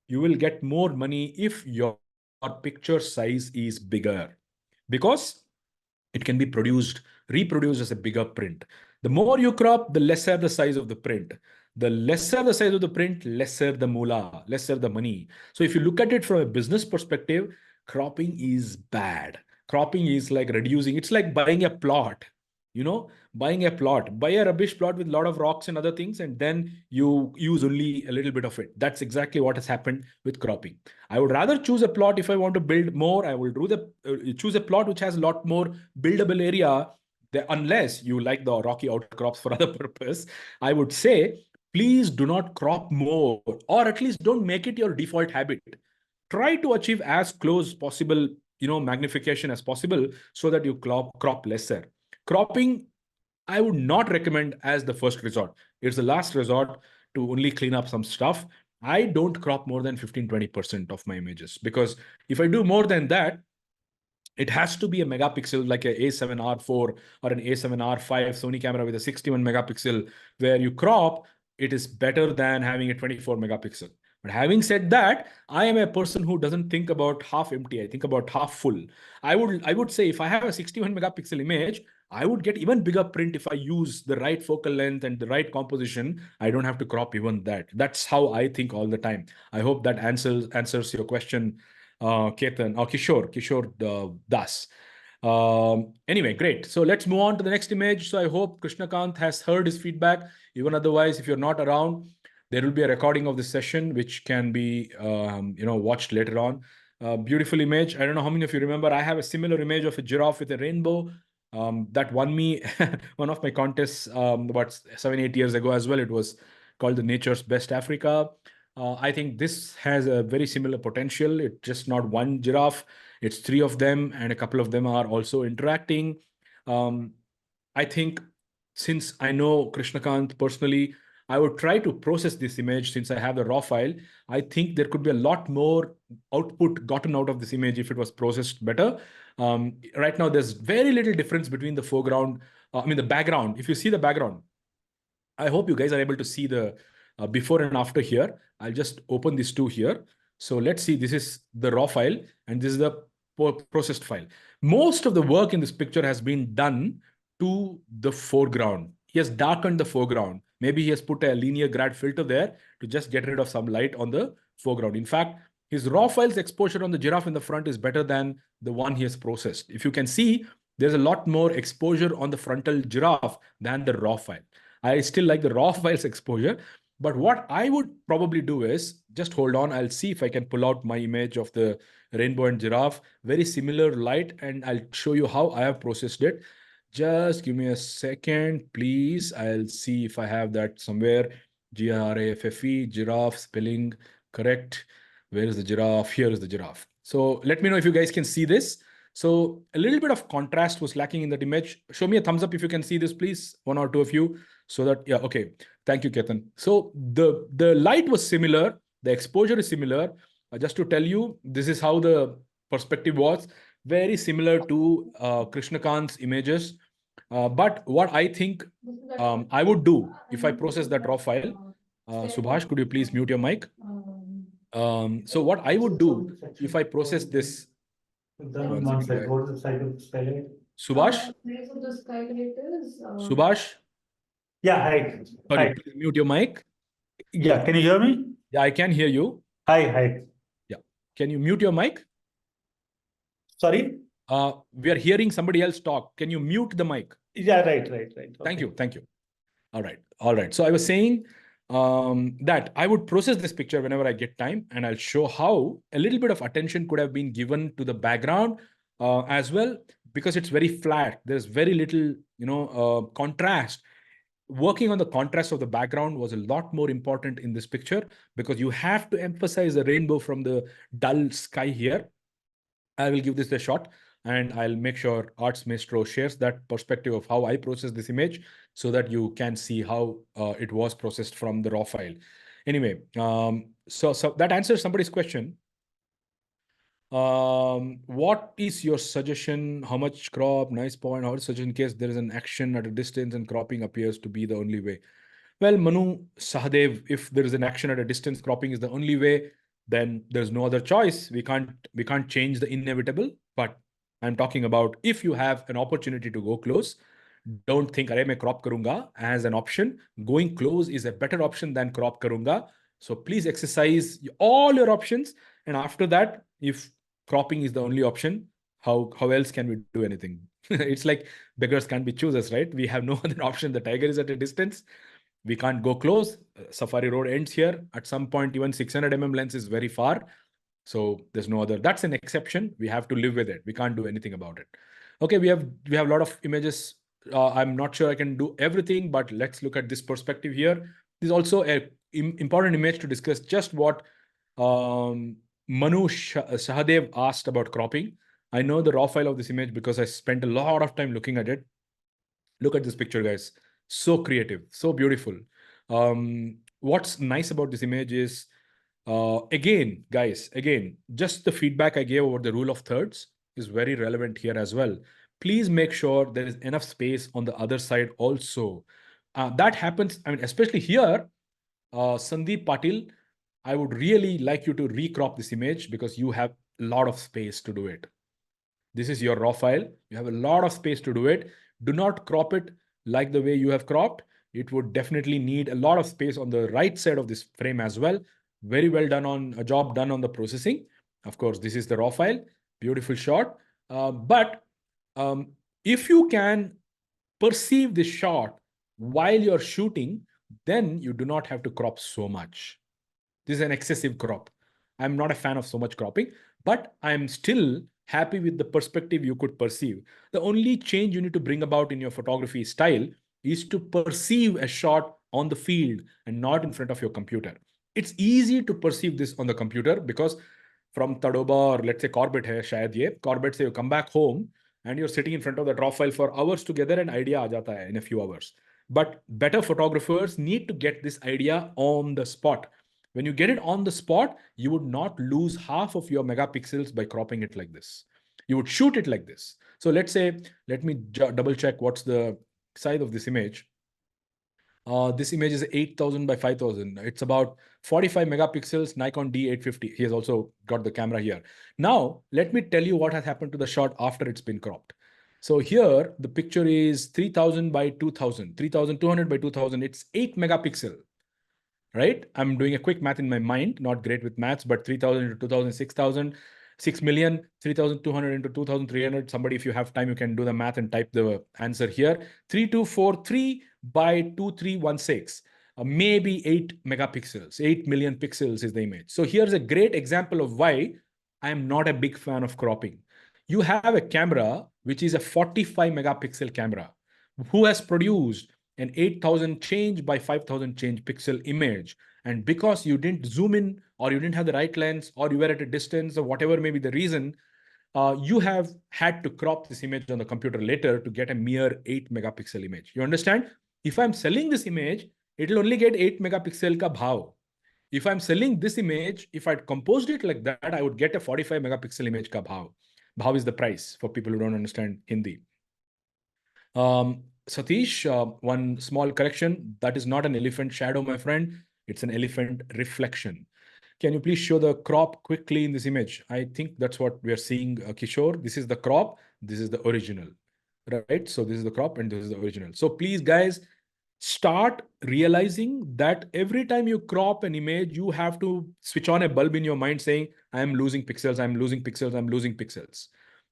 you will get more money if your picture size is bigger, because it can be reproduced as a bigger print. The more you crop, the lesser the size of the print. The lesser the size of the print, lesser the moolah, lesser the money. So if you look at it from a business perspective, cropping is bad. Cropping is like reducing. It's like buying a plot. buying a plot, buy a rubbish plot with a lot of rocks and other things, and then you use only a little bit of it. That's exactly what has happened with cropping. I would rather choose a plot if I want to build more. I will choose a plot which has a lot more buildable area. Unless you like the rocky outcrops for other purpose, I would say please do not crop more, or at least don't make it your default habit. Try to achieve as close possible, magnification as possible, so that you crop lesser. Cropping, I would not recommend as the first resort. It's the last resort to only clean up some stuff. I don't crop more than 15-20% of my images, because if I do more than that, it has to be a megapixel like a A7R4 or an A7R5 Sony camera with a 61 megapixel, where you crop, it is better than having a 24 megapixel. But having said that, I am a person who doesn't think about half empty. I think about half full. I would say if I have a 61 megapixel image, I would get even bigger print if I use the right focal length and the right composition. I don't have to crop even that. That's how I think all the time. I hope that answers your question, Ketan, or Kishore Das. Anyway, great. So let's move on to the next image. So I hope Krishnakant has heard his feedback. Even otherwise, if you're not around, there will be a recording of the session which can be watched later on. Beautiful image. I don't know how many of you remember. I have a similar image of a giraffe with a rainbow. That won me one of my contests about 7-8 years ago as well. It was called the Nature's Best Africa. I think this has a very similar potential. It's just not one giraffe, it's three of them, and a couple of them are also interacting. I think, since I know Krishnakant personally, I would try to process this image since I have the raw file. I think there could be a lot more output gotten out of this image if it was processed better. Right now, there's very little difference between the foreground, the background. If you see the background, I hope you guys are able to see the before and after here. I'll just open these two here. So let's see, this is the raw file and this is the processed file. Most of the work in this picture has been done to the foreground. He has darkened the foreground. Maybe he has put a linear grad filter there to just get rid of some light on the foreground. In fact, his raw file's exposure on the giraffe in the front is better than the one he has processed. If you can see, there's a lot more exposure on the frontal giraffe than the raw file. I still like the raw files exposure. But what I would probably do is, just hold on, I'll see if I can pull out my image of the rainbow and giraffe, very similar light, and I'll show you how I have processed it. Just give me a second, please. I'll see if I have that somewhere. GRAFFE, giraffe, spelling correct. Where is the giraffe? Here is the giraffe. So let me know if you guys can see this. So a little bit of contrast was lacking in that image. Show me a thumbs up if you can see this, please. One or two of you. So that, yeah, okay. Thank you, Ketan. So the light was similar. The exposure is similar. Just to tell you, this is how the perspective was. Very similar to Krishnakant's images. But what I think I would do if I process that raw file, Subhash, could you please mute your mic? So what I would do if I process this, one second, Subhash? Subhash? Yeah, hi. Sorry, Hi. please mute your mic. Yeah, can you hear me? Yeah, I can hear you. Hi. Yeah. Can you mute your mic? Sorry? We are hearing somebody else talk. Can you mute the mic? Yeah, right. Thank you. All right. So I was saying that I would process this picture whenever I get time, and I'll show how a little bit of attention could have been given to the background as well, because it's very flat. There's very little, contrast. Working on the contrast of the background was a lot more important in this picture, because you have to emphasize the rainbow from the dull sky here. I will give this a shot, and I'll make sure Aarts Maestro shares that perspective of how I process this image, so that you can see how it was processed from the raw file. Anyway, so that answers somebody's question. What is your suggestion? How much crop? Nice point. How such in case there is an action at a distance and cropping appears to be the only way? Well, Manu Sahadev, if there is an action at a distance, cropping is the only way, then there's no other choice. We can't change the inevitable. But I'm talking about, if you have an opportunity to go close, don't think "Arey main crop karunga" as an option. Going close is a better option than crop karunga. So please exercise all your options. And after that, if cropping is the only option, how else can we do anything? It's like beggars can't be choosers, right? We have no other option. The tiger is at a distance. We can't go close. Safari Road ends here. At some point, even 600 lens is very far. So there's no other. That's an exception. We have to live with it. We can't do anything about it. Okay, we have a lot of images. I'm not sure I can do everything, but let's look at this perspective here. This is also a important image to discuss just what Manu Sahadev asked about cropping. I know the raw file of this image because I spent a lot of time looking at it. Look at this picture, guys. So creative, so beautiful. What's nice about this image is, again, guys, just the feedback I gave over the rule of thirds is very relevant here as well. Please make sure there is enough space on the other side also. That happens, I mean, especially here, Sandeep Patil, I would really like you to recrop this image because you have a lot of space to do it. This is your raw file. You have a lot of space to do it. Do not crop it like the way you have cropped. It would definitely need a lot of space on the right side of this frame as well. Very well done on a job done on the processing. Of course, this is the raw file. Beautiful shot. But if you can perceive this shot while you're shooting, then you do not have to crop so much. This is an excessive crop. I'm not a fan of so much cropping, but I'm still happy with the perspective you could perceive. The only change you need to bring about in your photography style is to perceive a shot on the field and not in front of your computer. It's easy to perceive this on the computer because from Tadoba or let's say Corbett hai, shayad ye, Corbett say you come back home and you're sitting in front of the raw file for hours together and idea aa jata hai in a few hours. But better photographers need to get this idea on the spot. When you get it on the spot, you would not lose half of your megapixels by cropping it like this. You would shoot it like this. So let's say, let me double check what's the size of this image. This image is 8,000 by 5,000. It's about 45 megapixels, Nikon D850. He has also got the camera here. Now, let me tell you what has happened to the shot after it's been cropped. So here, the picture is 3,000 by 2,000, 3,200 by 2,000. It's 8 megapixel, right? I'm doing a quick math in my mind, not great with maths, but 3,000 into 2,000, 6,000, 6 million, 3,200 into 2,300. Somebody, if you have time, you can do the math and type the answer here. 3,243 by 2,316, maybe 8 megapixels, 8 million pixels is the image. So here's a great example of why I'm not a big fan of cropping. You have a camera, which is a 45 megapixel camera, who has produced an 8,000 change by 5,000 change pixel image. And because you didn't zoom in or you didn't have the right lens or you were at a distance or whatever may be the reason, you have had to crop this image on the computer later to get a mere 8 megapixel image. You understand? If I'm selling this image, it'll only get 8 megapixel ka bhav. If I'm selling this image, if I'd composed it like that, I would get a 45 megapixel image ka bhav. Bhav is the price for people who don't understand Hindi. Satish, one small correction. That is not an elephant shadow, my friend. It's an elephant reflection. Can you please show the crop quickly in this image? I think that's what we are seeing, Kishore. This is the crop. This is the original, right? So this is the crop and this is the original. So please, guys, start realizing that every time you crop an image, you have to switch on a bulb in your mind saying, I'm losing pixels, I'm losing pixels, I'm losing pixels.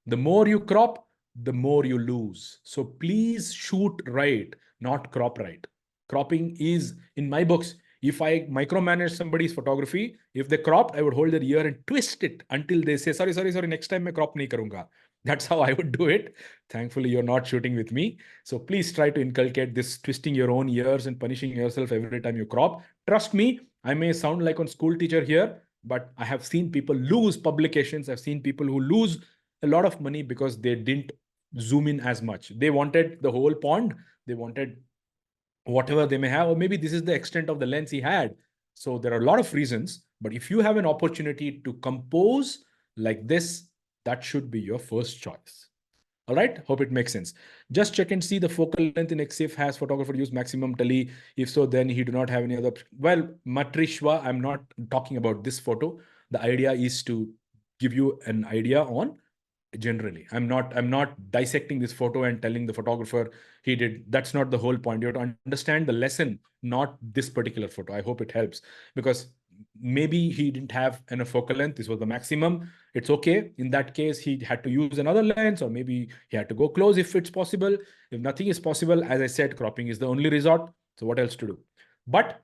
The more you crop, the more you lose. So please shoot right, not crop right. Cropping is, in my books, if I micromanage somebody's photography, if they cropped, I would hold their ear and twist it until they say, sorry, next time I crop nahi karunga. That's how I would do it. Thankfully, you're not shooting with me. So please try to inculcate this twisting your own ears and punishing yourself every time you crop. Trust me, I may sound like a school teacher here, but I have seen people lose publications. I've seen people who lose a lot of money because they didn't zoom in as much. They wanted the whole pond. They wanted whatever they may have, or maybe this is the extent of the lens he had. So there are a lot of reasons, but if you have an opportunity to compose like this, that should be your first choice. All right, hope it makes sense. Just check and see the focal length in XIF. Has photographer used maximum tele? If so, then he do not have any other. Well, Matrishwa, I'm not talking about this photo. The idea is to give you an idea on generally. I'm not dissecting this photo and telling the photographer he did. That's not the whole point. You have to understand the lesson, not this particular photo. I hope it helps, because maybe he didn't have enough focal length. This was the maximum. It's okay. In that case, he had to use another lens, or maybe he had to go close if it's possible. If nothing is possible, as I said, cropping is the only resort. So what else to do? But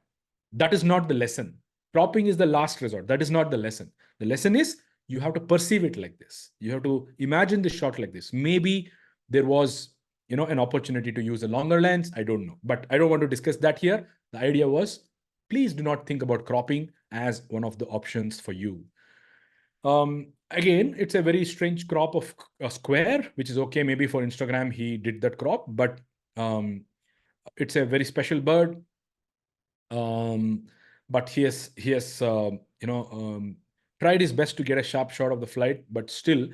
that is not the lesson. Cropping is the last resort. That is not the lesson. The lesson is you have to perceive it like this. You have to imagine the shot like this. Maybe there was, an opportunity to use a longer lens. I don't know, but I don't want to discuss that here. The idea was, please do not think about cropping as one of the options for you. Again, it's a very strange crop of a square, which is okay. Maybe for Instagram, he did that crop, but it's a very special bird. But he has tried his best to get a sharp shot of the flight, but still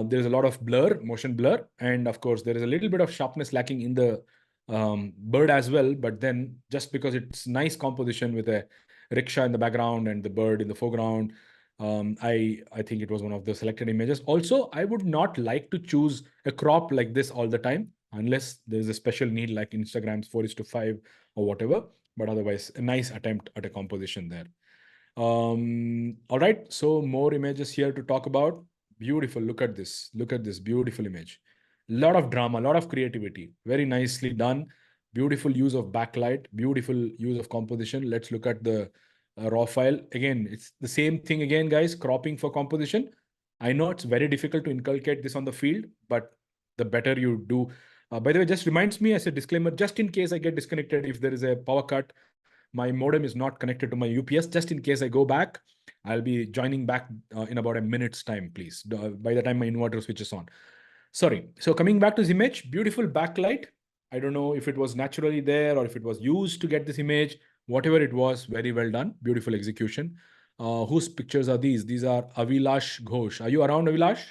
there's a lot of motion blur, and of course there is a little bit of sharpness lacking in the bird as well. But then, just because it's nice composition with a rickshaw in the background and the bird in the foreground, I think it was one of the selected images. Also, I would not like to choose a crop like this all the time, unless there's a special need like Instagram's 4:5 or whatever. But otherwise, a nice attempt at a composition there. All right, so more images here to talk about. Beautiful. Look at this. Look at this beautiful image. Lot of drama, lot of creativity. Very nicely done. Beautiful use of backlight. Beautiful use of composition. Let's look at the raw file. Again, it's the same thing again, guys. Cropping for composition. I know it's very difficult to inculcate this on the field, but the better you do. By the way, just reminds me as a disclaimer, just in case I get disconnected, if there is a power cut, my modem is not connected to my UPS. Just in case I go back, I'll be joining back in about a minute's time, please, by the time my inverter switches on. Sorry. So coming back to this image, beautiful backlight. I don't know if it was naturally there or if it was used to get this image. Whatever it was, very well done. Beautiful execution. Whose pictures are these? These are Avilash Ghosh. Are you around, Avilash?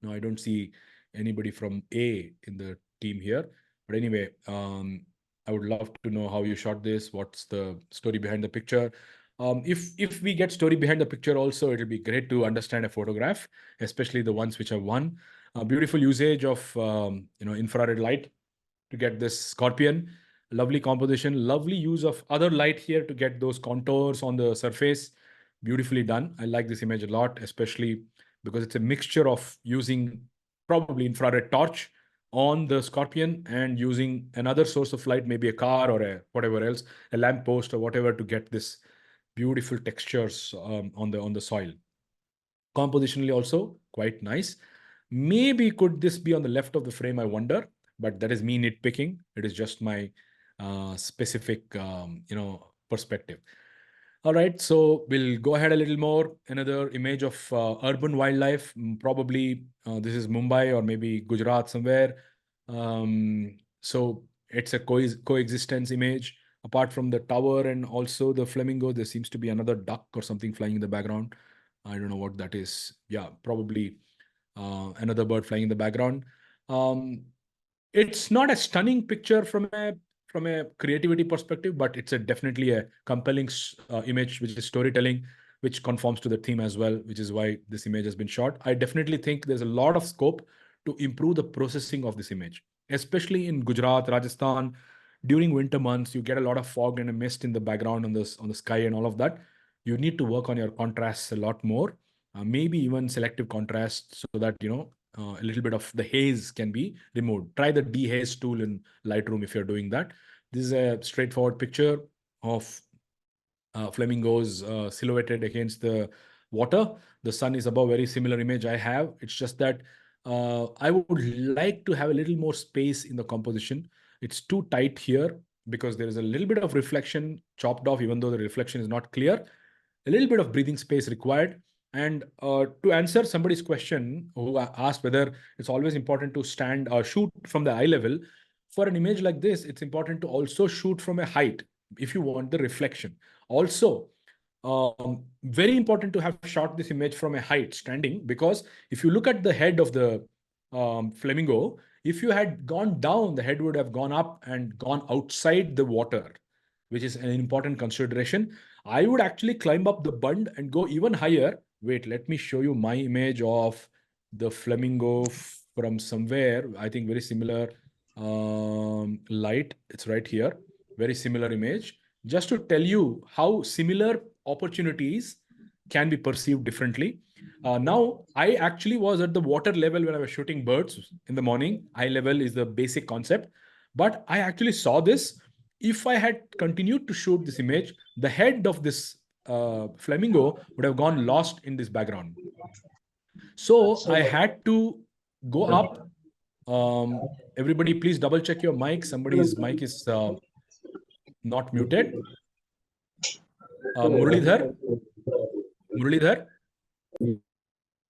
No, I don't see anybody from A in the team here. But anyway, I would love to know how you shot this. What's the story behind the picture? If we get story behind the picture also, it'll be great to understand a photograph, especially the ones which have won. Beautiful usage of infrared light to get this scorpion. Lovely composition, lovely use of other light here to get those contours on the surface. Beautifully done. I like this image a lot, especially because it's a mixture of using probably infrared torch on the scorpion and using another source of light, maybe a car or a whatever else, a lamp post or whatever, to get this beautiful textures on the soil. Compositionally also quite nice. Maybe could this be on the left of the frame, I wonder, but that is me nitpicking. It is just my specific perspective. All right, so we'll go ahead a little more. Another image of urban wildlife. Probably this is Mumbai or maybe Gujarat somewhere. So it's a coexistence image. Apart from the tower and also the flamingo, there seems to be another duck or something flying in the background. I don't know what that is. Yeah, probably another bird flying in the background. It's not a stunning picture from a creativity perspective, but it's definitely a compelling image, which is storytelling, which conforms to the theme as well, which is why this image has been shot. I definitely think there's a lot of scope to improve the processing of this image, especially in Gujarat, Rajasthan. During winter months, you get a lot of fog and a mist in the background on the sky and all of that. You need to work on your contrasts a lot more, maybe even selective contrast, so that a little bit of the haze can be removed. Try the dehaze tool in Lightroom if you're doing that. This is a straightforward picture of flamingos silhouetted against the water. The sun is above. Very similar image I have. It's just that I would like to have a little more space in the composition. It's too tight here because there is a little bit of reflection chopped off, even though the reflection is not clear. A little bit of breathing space required. And to answer somebody's question who asked whether it's always important to stand or shoot from the eye level, for an image like this, it's important to also shoot from a height if you want the reflection. Also, very important to have shot this image from a height standing, because if you look at the head of the flamingo, if you had gone down, the head would have gone up and gone outside the water, which is an important consideration. I would actually climb up the bund and go even higher. Wait, let me show you my image of the flamingo from somewhere. I think very similar light. It's right here. Very similar image. Just to tell you how similar opportunities can be perceived differently. Now, I actually was at the water level when I was shooting birds in the morning. Eye level is the basic concept. But I actually saw this. If I had continued to shoot this image, the head of this flamingo would have gone lost in this background. So I had to go up. Everybody, please double check your mic. Somebody's mic is not muted. Muralidhar. Muralidhar.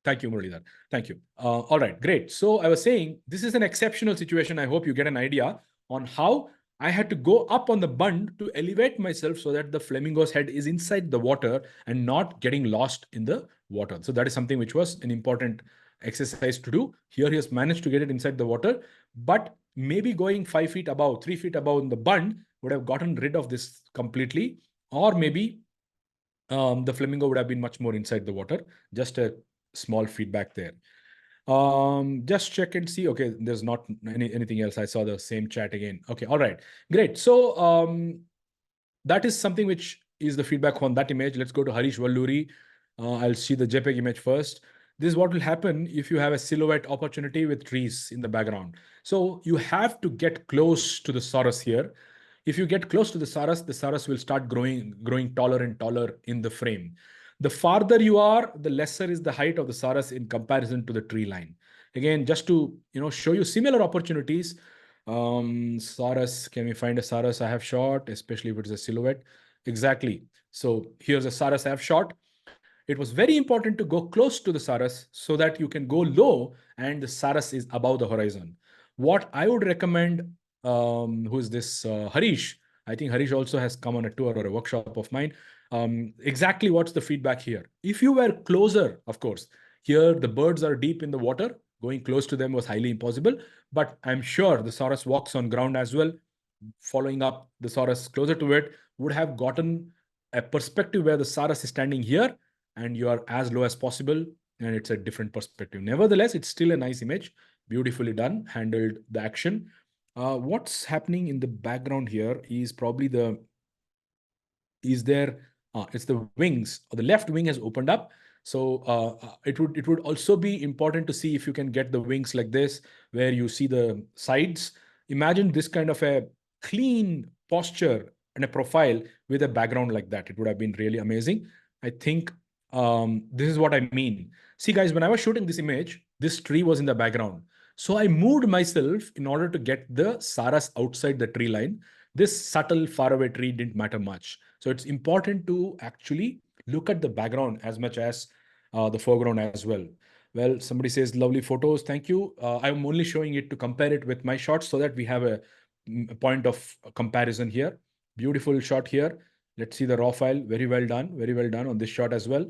Thank you, Muralidhar. Thank you. All right, great. So I was saying this is an exceptional situation. I hope you get an idea on how I had to go up on the bund to elevate myself so that the flamingo's head is inside the water and not getting lost in the water. So that is something which was an important exercise to do. Here he has managed to get it inside the water, but maybe going 5 feet above, 3 feet above in the bund would have gotten rid of this completely, or maybe the flamingo would have been much more inside the water. Just a small feedback there. Just check and see. Okay, there's not anything else. I saw the same chat again. Okay, all right, great. So that is something which is the feedback on that image. Let's go to Harish Valluri. I'll see the JPEG image first. This is what will happen if you have a silhouette opportunity with trees in the background. So you have to get close to the Saurus here. If you get close to the Saurus will start growing taller and taller in the frame. The farther you are, the lesser is the height of the Saurus in comparison to the tree line. Again, just to show you similar opportunities. Saurus, can we find a Saurus I have shot, especially if it's a silhouette? Exactly. So here's a Saurus I have shot. It was very important to go close to the Saurus so that you can go low and the Saurus is above the horizon. What I would recommend, who is this Harish? I think Harish also has come on a tour or a workshop of mine. Exactly what's the feedback here? If you were closer, of course, here the birds are deep in the water. Going close to them was highly impossible, but I'm sure the Saurus walks on ground as well. Following up the Saurus closer to it would have gotten a perspective where the Saurus is standing here and you are as low as possible, and it's a different perspective. Nevertheless, it's still a nice image, beautifully done, handled the action. What's happening in the background here is probably it's the wings. The left wing has opened up. So it would also be important to see if you can get the wings like this, where you see the sides. Imagine this kind of a clean posture and a profile with a background like that. It would have been really amazing. I think this is what I mean. See, guys, when I was shooting this image, this tree was in the background. So I moved myself in order to get the Saurus outside the tree line. This subtle faraway tree didn't matter much. So it's important to actually look at the background as much as the foreground as well. Well, somebody says lovely photos. Thank you. I'm only showing it to compare it with my shots so that we have a point of comparison here. Beautiful shot here. Let's see the raw file. Very well done. Very well done on this shot as well.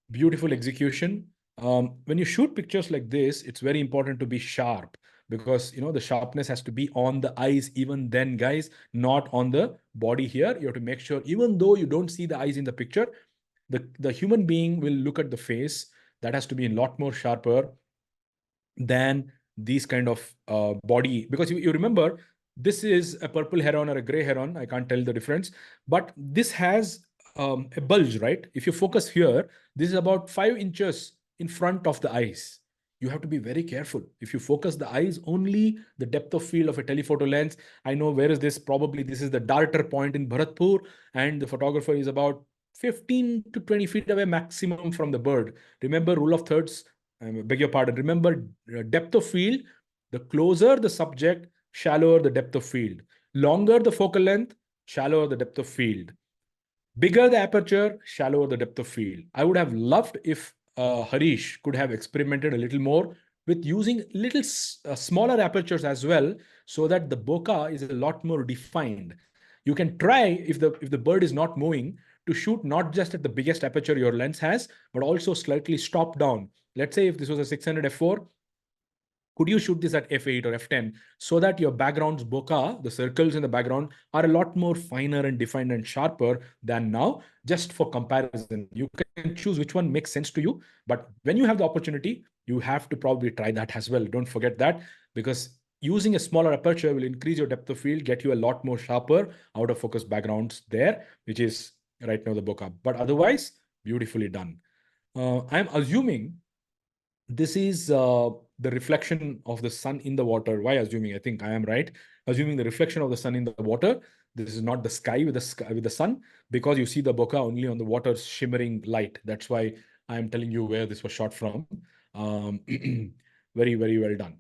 Beautiful execution. When you shoot pictures like this, it's very important to be sharp because the sharpness has to be on the eyes even then, guys, not on the body here. You have to make sure, even though you don't see the eyes in the picture, the human being will look at the face. That has to be a lot more sharper than these kind of body, because you remember this is a purple heron or a gray heron. I can't tell the difference, but this has a bulge, right? If you focus here, this is about 5 inches in front of the eyes. You have to be very careful. If you focus the eyes only, the depth of field of a telephoto lens, I know where is this? Probably this is the darter point in Bharatpur, and the photographer is about 15 to 20 feet away maximum from the bird. Remember rule of thirds, I beg your pardon. Remember depth of field, the closer the subject, shallower the depth of field. Longer the focal length, shallower the depth of field. Bigger the aperture, shallower the depth of field. I would have loved if Harish could have experimented a little more with using little smaller apertures as well, so that the bokeh is a lot more defined. You can try, if the bird is not moving, to shoot not just at the biggest aperture your lens has, but also slightly stop down. Let's say if this was a 600 f4, could you shoot this at f8 or f10 so that your background's bokeh, the circles in the background, are a lot more finer and defined and sharper than now? Just for comparison, you can choose which one makes sense to you. But when you have the opportunity, you have to probably try that as well. Don't forget that, because using a smaller aperture will increase your depth of field, get you a lot more sharper out of focus backgrounds there, which is right now the bokeh. But otherwise, beautifully done. I'm assuming this is the reflection of the sun in the water. Why assuming? I think I am right. Assuming the reflection of the sun in the water. This is not the sky with the sun, because you see the bokeh only on the water's shimmering light. That's why I am telling you where this was shot from. Very, very well done.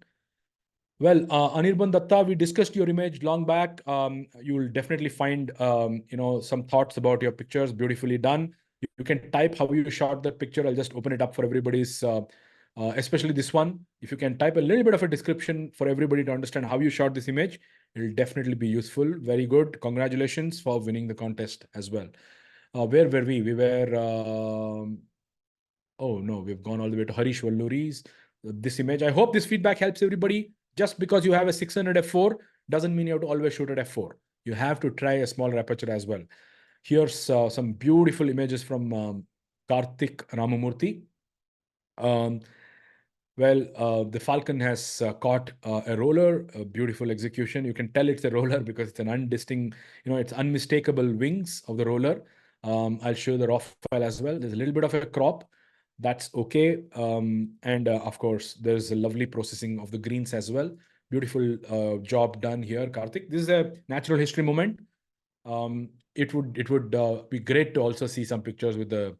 Well, Anirban Datta, we discussed your image long back. You will definitely find some thoughts about your pictures. Beautifully done. You can type how you shot that picture. I'll just open it up for everybody's, especially this one. If you can type a little bit of a description for everybody to understand how you shot this image, it'll definitely be useful. Very good. Congratulations for winning the contest as well. Where were we? We were, oh no, we've gone all the way to Harish Valluri's this image. I hope this feedback helps everybody. Just because you have a 600 f4 doesn't mean you have to always shoot at f4. You have to try a smaller aperture as well. Here's some beautiful images from Karthik Ramamurthy. The falcon has caught a roller, a beautiful execution. You can tell it's a roller because it's an undistinct, it's unmistakable wings of the roller. I'll show the raw file as well. There's a little bit of a crop. That's okay. And of course, there's a lovely processing of the greens as well. Beautiful job done here, Karthik. This is a natural history moment. It would be great to also see some pictures with the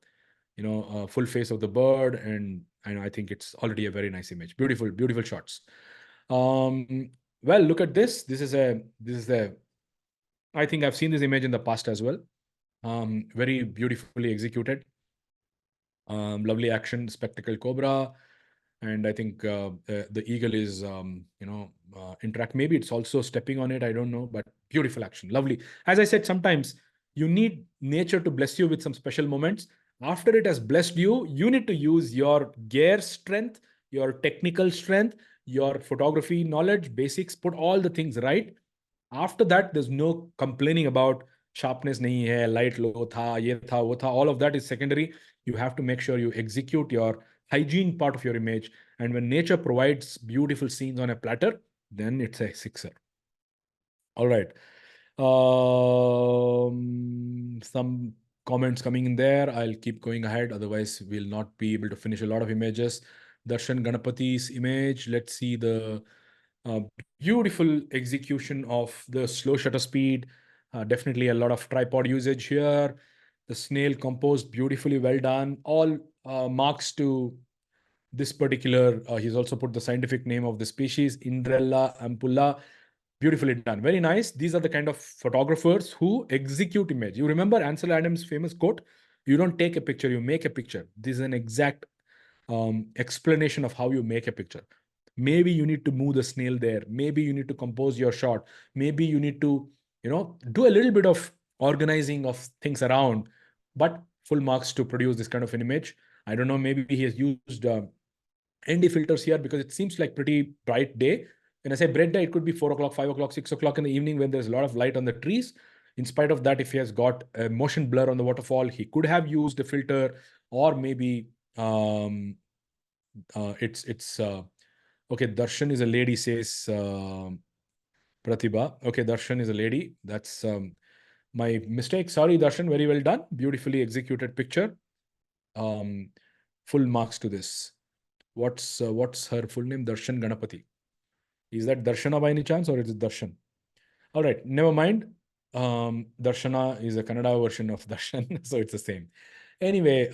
full face of the bird, and I think it's already a very nice image. Beautiful, beautiful shots. Well, look at this. This is a I think I've seen this image in the past as well. Very beautifully executed. Lovely action, spectacle cobra. And I think the eagle is, interact. Maybe it's also stepping on it. I don't know, but beautiful action. Lovely. As I said, sometimes you need nature to bless you with some special moments. After it has blessed you, you need to use your gear strength, your technical strength, your photography knowledge, basics, put all the things right. After that, there's no complaining about sharpness nahi hai, light low tha, ye tha, wo tha. All of that is secondary. You have to make sure you execute your hygiene part of your image. And when nature provides beautiful scenes on a platter, then it's a sixer. All right. Some comments coming in there. I'll keep going ahead. Otherwise, we'll not be able to finish a lot of images. Darshan Ganapati's image. Let's see the beautiful execution of the slow shutter speed. Definitely a lot of tripod usage here. The snail composed beautifully well done. All marks to this particular, he's also put the scientific name of the species, Indrella ampulla. Beautifully done. Very nice. These are the kind of photographers who execute image. You remember Ansel Adams' famous quote, you don't take a picture, you make a picture. This is an exact explanation of how you make a picture. Maybe you need to move the snail there. Maybe you need to compose your shot. Maybe you need to, do a little bit of organizing of things around, but full marks to produce this kind of an image. I don't know, maybe he has used ND filters here because it seems like pretty bright day. When I say bright day, it could be 4 o'clock, 5 o'clock, 6 o'clock in the evening when there's a lot of light on the trees. In spite of that, if he has got a motion blur on the waterfall, he could have used a filter, or maybe okay, Darshan is a lady, says Pratibha. Okay, Darshan is a lady. That's my mistake. Sorry, Darshan. Very well done. Beautifully executed picture. Full marks to this. What's her full name? Darshan Ganapati. Is that Darshana by any chance, or is it Darshan? All right, never mind. Darshana is a Kannada version of Darshan, so it's the same. Anyway,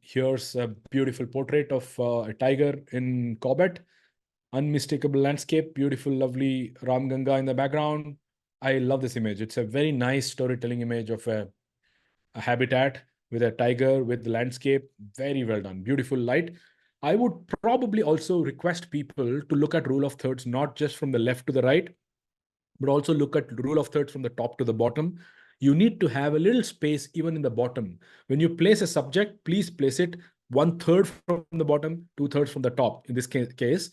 here's a beautiful portrait of a tiger in Corbett. Unmistakable landscape, beautiful, lovely Ram Ganga in the background. I love this image. It's a very nice storytelling image of a habitat with a tiger, with the landscape. Very well done. Beautiful light. I would probably also request people to look at rule of thirds, not just from the left to the right, but also look at rule of thirds from the top to the bottom. You need to have a little space even in the bottom. When you place a subject, please place it 1/3 from the bottom, 2/3 from the top in this case,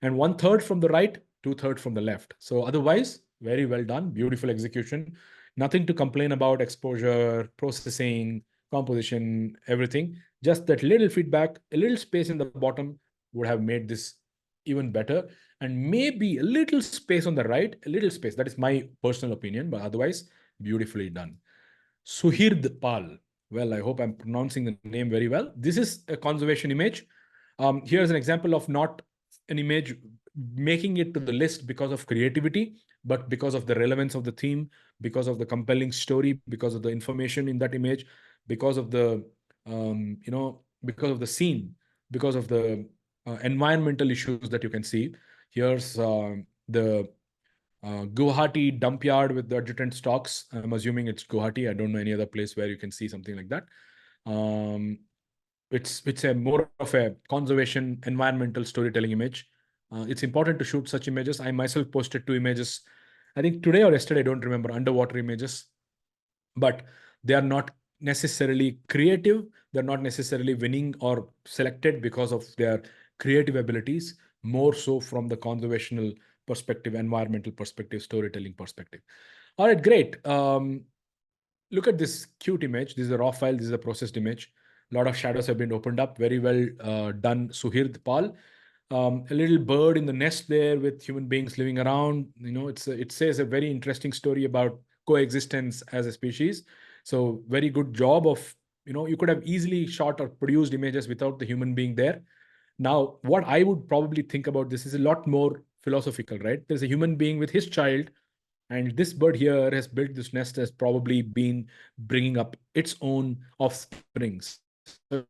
and 1/3 from the right, 2/3 from the left. So otherwise, very well done, beautiful execution. Nothing to complain about: exposure, processing, composition, everything. Just that little feedback, a little space in the bottom would have made this even better. And maybe a little space on the right, a little space. That is my personal opinion, but otherwise, beautifully done. Suhird Pal. Well, I hope I'm pronouncing the name very well. This is a conservation image. Here's an example of not an image making it to the list because of creativity, but because of the relevance of the theme, because of the compelling story, because of the information in that image, because of the because of the scene, because of the environmental issues that you can see. Here's the Guwahati dump yard with the adjutant stocks. I'm assuming it's Guwahati. I don't know any other place where you can see something like that. It's a more of a conservation environmental storytelling image. It's important to shoot such images. I myself posted 2 images, I think today or yesterday, I don't remember, underwater images, but they are not necessarily creative. They're not necessarily winning or selected because of their creative abilities, more so from the conservational perspective, environmental perspective, storytelling perspective. All right, great. Look at this cute image. This is a raw file. This is a processed image. A lot of shadows have been opened up. Very well done, Suhird Pal. A little bird in the nest there with human beings living around. It says a very interesting story about coexistence as a species. So very good job of, you could have easily shot or produced images without the human being there. Now, what I would probably think about this is a lot more philosophical, right? There's a human being with his child, and this bird here has built this nest, has probably been bringing up its own offsprings. So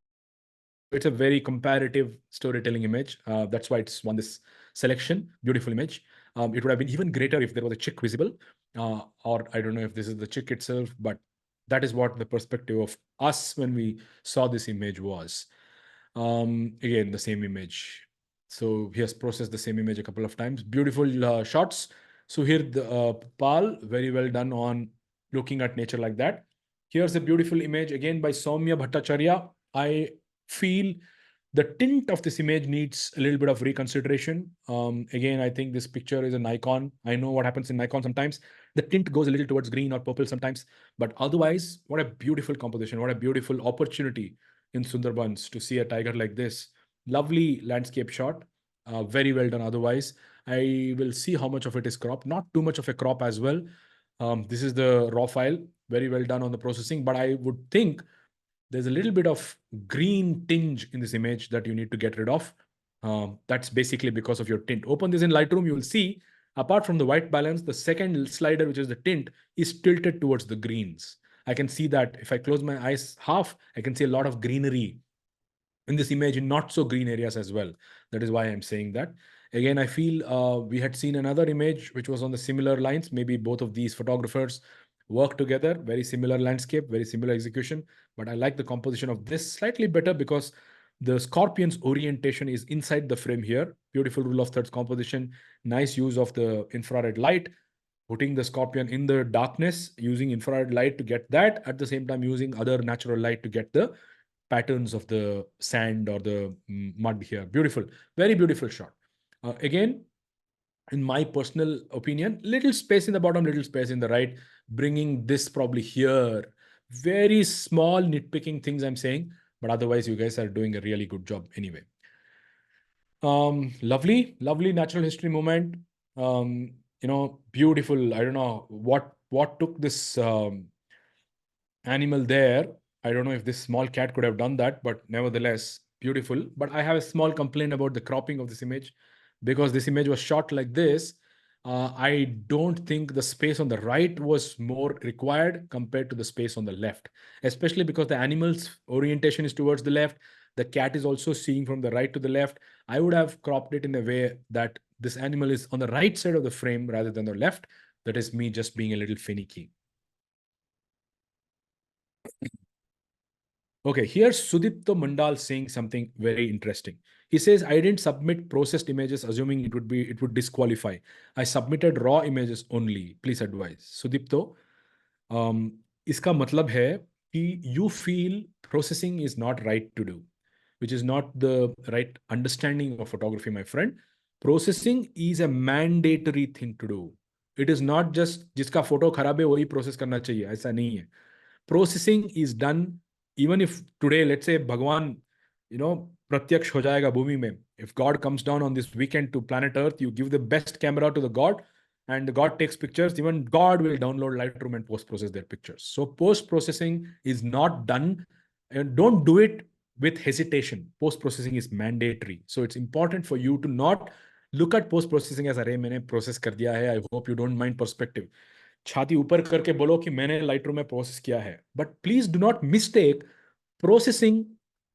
it's a very comparative storytelling image. That's why it's won this selection. Beautiful image. It would have been even greater if there was a chick visible, or I don't know if this is the chick itself, but that is what the perspective of us when we saw this image was. Again, the same image. So he has processed the same image a couple of times. Beautiful shots. So here the Pal, very well done on looking at nature like that. Here's a beautiful image again by Soumya Bhattacharya. I feel the tint of this image needs a little bit of reconsideration. Again, I think this picture is a Nikon. I know what happens in Nikon sometimes. The tint goes a little towards green or purple sometimes. But otherwise, what a beautiful composition. What a beautiful opportunity in Sundarbans to see a tiger like this. Lovely landscape shot. Very well done otherwise. I will see how much of it is cropped. Not too much of a crop as well. This is the raw file. Very well done on the processing. But I would think there's a little bit of green tinge in this image that you need to get rid of. That's basically because of your tint. Open this in Lightroom, you will see, apart from the white balance, the second slider, which is the tint, is tilted towards the greens. I can see that if I close my eyes half, I can see a lot of greenery in this image in not so green areas as well. That is why I'm saying that. Again, I feel we had seen another image which was on the similar lines. Maybe both of these photographers work together, very similar landscape, very similar execution. But I like the composition of this slightly better because the scorpion's orientation is inside the frame here. Beautiful rule of thirds composition, nice use of the infrared light, putting the scorpion in the darkness, using infrared light to get that, at the same time using other natural light to get the patterns of the sand or the mud here. Beautiful, very beautiful shot. Again, in my personal opinion, little space in the bottom, little space in the right, bringing this probably here. Very small nitpicking things I'm saying, but otherwise you guys are doing a really good job anyway. Lovely natural history moment. Beautiful. I don't know what took this animal there. I don't know if this small cat could have done that, but nevertheless, beautiful. But I have a small complaint about the cropping of this image because this image was shot like this. I don't think the space on the right was more required compared to the space on the left, especially because the animal's orientation is towards the left. The cat is also seeing from the right to the left. I would have cropped it in a way that this animal is on the right side of the frame rather than the left. That is me just being a little finicky. Okay, here's Sudipto Mandal saying something very interesting. He says, I didn't submit processed images assuming it would disqualify. I submitted raw images only. Please advise. Sudipto, इसका मतलब है कि you feel processing is not right to do, which is not the right understanding of photography, my friend. Processing is a mandatory thing to do. It is not just जिसका photo खराब है वही process करना चाहिए. ऐसा नहीं है. Processing is done even if today, let's say Bhagwan, pratyaksh ho jayega bhumi mein, if God comes down on this weekend to planet Earth, you give the best camera to the God, and the God takes pictures, even God will download Lightroom and post-process their pictures. So post-processing is not done, and don't do it with hesitation. Post-processing is mandatory. So it's important for you to not look at post-processing as, अरे मैंने process कर दिया है, I hope you don't mind perspective. छाती ऊपर करके बोलो कि मैंने लाइटरूम में प्रोसेस किया है, but please do not mistake processing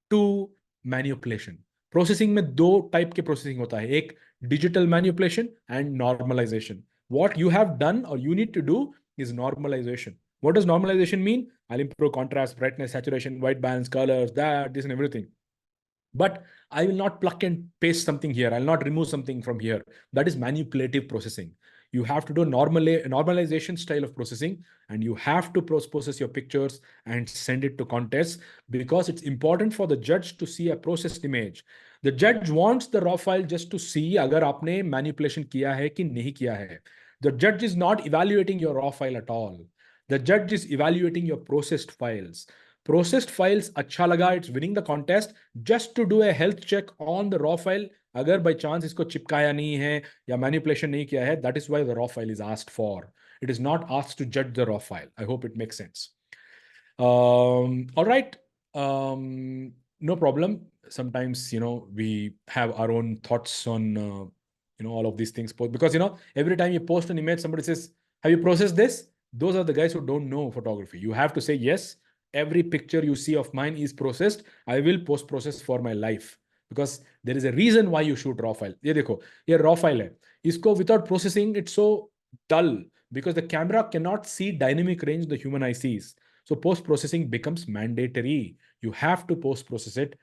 to manipulation. Processing में दो टाइप के प्रोसेसिंग होता है, एक digital manipulation and normalization. What you have done और you need to do is normalization. What does normalization mean? I'll improve contrast, brightness, saturation, white balance, colors, that, this, and everything. But I will not pluck and paste something here. I'll not remove something from here. That is manipulative processing. You have to do normalization style of processing, and you have to process your pictures and send it to contests, because it's important for the judge to see a processed image. The judge wants the raw file just to see agar aapne manipulation kiya hai ki nahi kiya hai. The judge is not evaluating your raw file at all. The judge is evaluating your processed files. Processed files अच्छा लगा, it's winning the contest. Just to do a health check on the raw file, अगर by chance इसको चिपकाया नहीं है या manipulation नहीं किया है, that is why the raw file is asked for. It is not asked to judge the raw file. I hope it makes sense. All right. No problem. Sometimes, we have our own thoughts on, all of these things. Because, every time you post an image, somebody says, have you processed this? Those are the guys who don't know photography. You have to say, yes, every picture you see of mine is processed. I will post-process for my life. Because there is a reason why you shoot raw file. ये देखो, ये raw file है. इसको without processing, it's so dull because the camera cannot see dynamic range the human eye sees. So post-processing becomes mandatory. You have to post-process it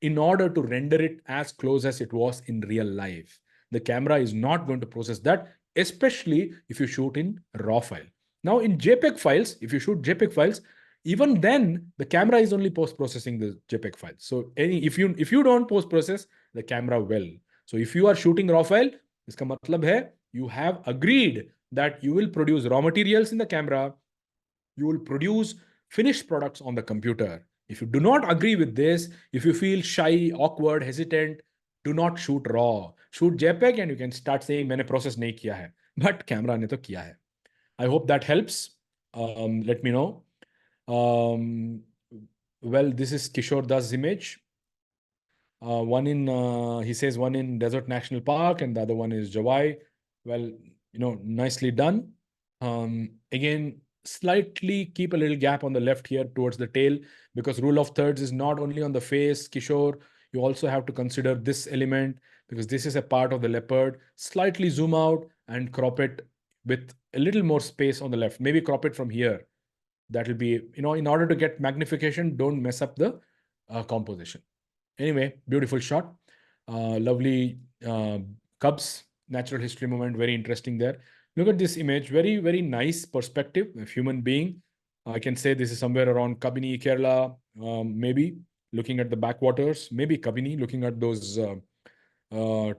in order to render it as close as it was in real life. The camera is not going to process that, especially if you shoot in raw file. Now in JPEG files, if you shoot JPEG files, even then the camera is only post-processing the JPEG file. So if you don't post-process, the camera will. So if you are shooting raw file, iska matlab hai you have agreed that you will produce raw materials in the camera, you will produce finished products on the computer. If you do not agree with this, if you feel shy, awkward, hesitant, do not shoot raw. Shoot JPEG and you can start saying, मैंने process नहीं किया है. But camera ने तो किया है. I hope that helps. Let me know. Well, this is Kishore Das' image. He says one in Desert National Park and the other one is Jawai. Well, nicely done. Again, slightly keep a little gap on the left here towards the tail, because rule of thirds is not only on the face, Kishore. You also have to consider this element, because this is a part of the leopard. Slightly zoom out and crop it with a little more space on the left. Maybe crop it from here. That will be, in order to get magnification, don't mess up the composition. Anyway, beautiful shot. Lovely cubs, natural history moment, very interesting there. Look at this image, very, very nice perspective of human being. I can say this is somewhere around Kabini, Kerala, maybe looking at the backwaters, maybe Kabini, looking at those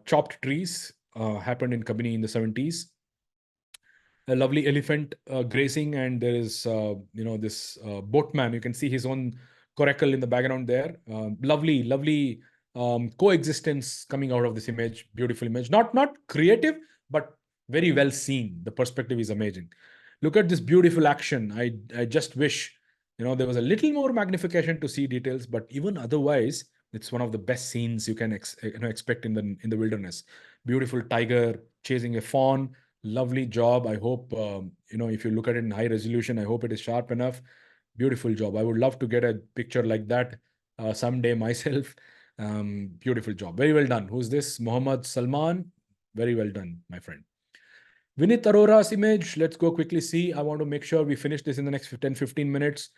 chopped trees, happened in Kabini in the 70s. A lovely elephant grazing, and there is, this boatman. You can see his own coracle in the background there. Lovely, lovely coexistence coming out of this image. Beautiful image. Not creative, but very well seen. The perspective is amazing. Look at this beautiful action. I just wish, there was a little more magnification to see details, but even otherwise, it's one of the best scenes you can expect in the wilderness. Beautiful tiger chasing a fawn. Lovely job. I hope, if you look at it in high resolution, I hope it is sharp enough. Beautiful job. I would love to get a picture like that someday myself. Beautiful job. Very well done. Who's this? Mohammad Salman. Very well done, my friend. Vinit Arora's image. Let's go quickly see. I want to make sure we finish this in the next 10-15 minutes.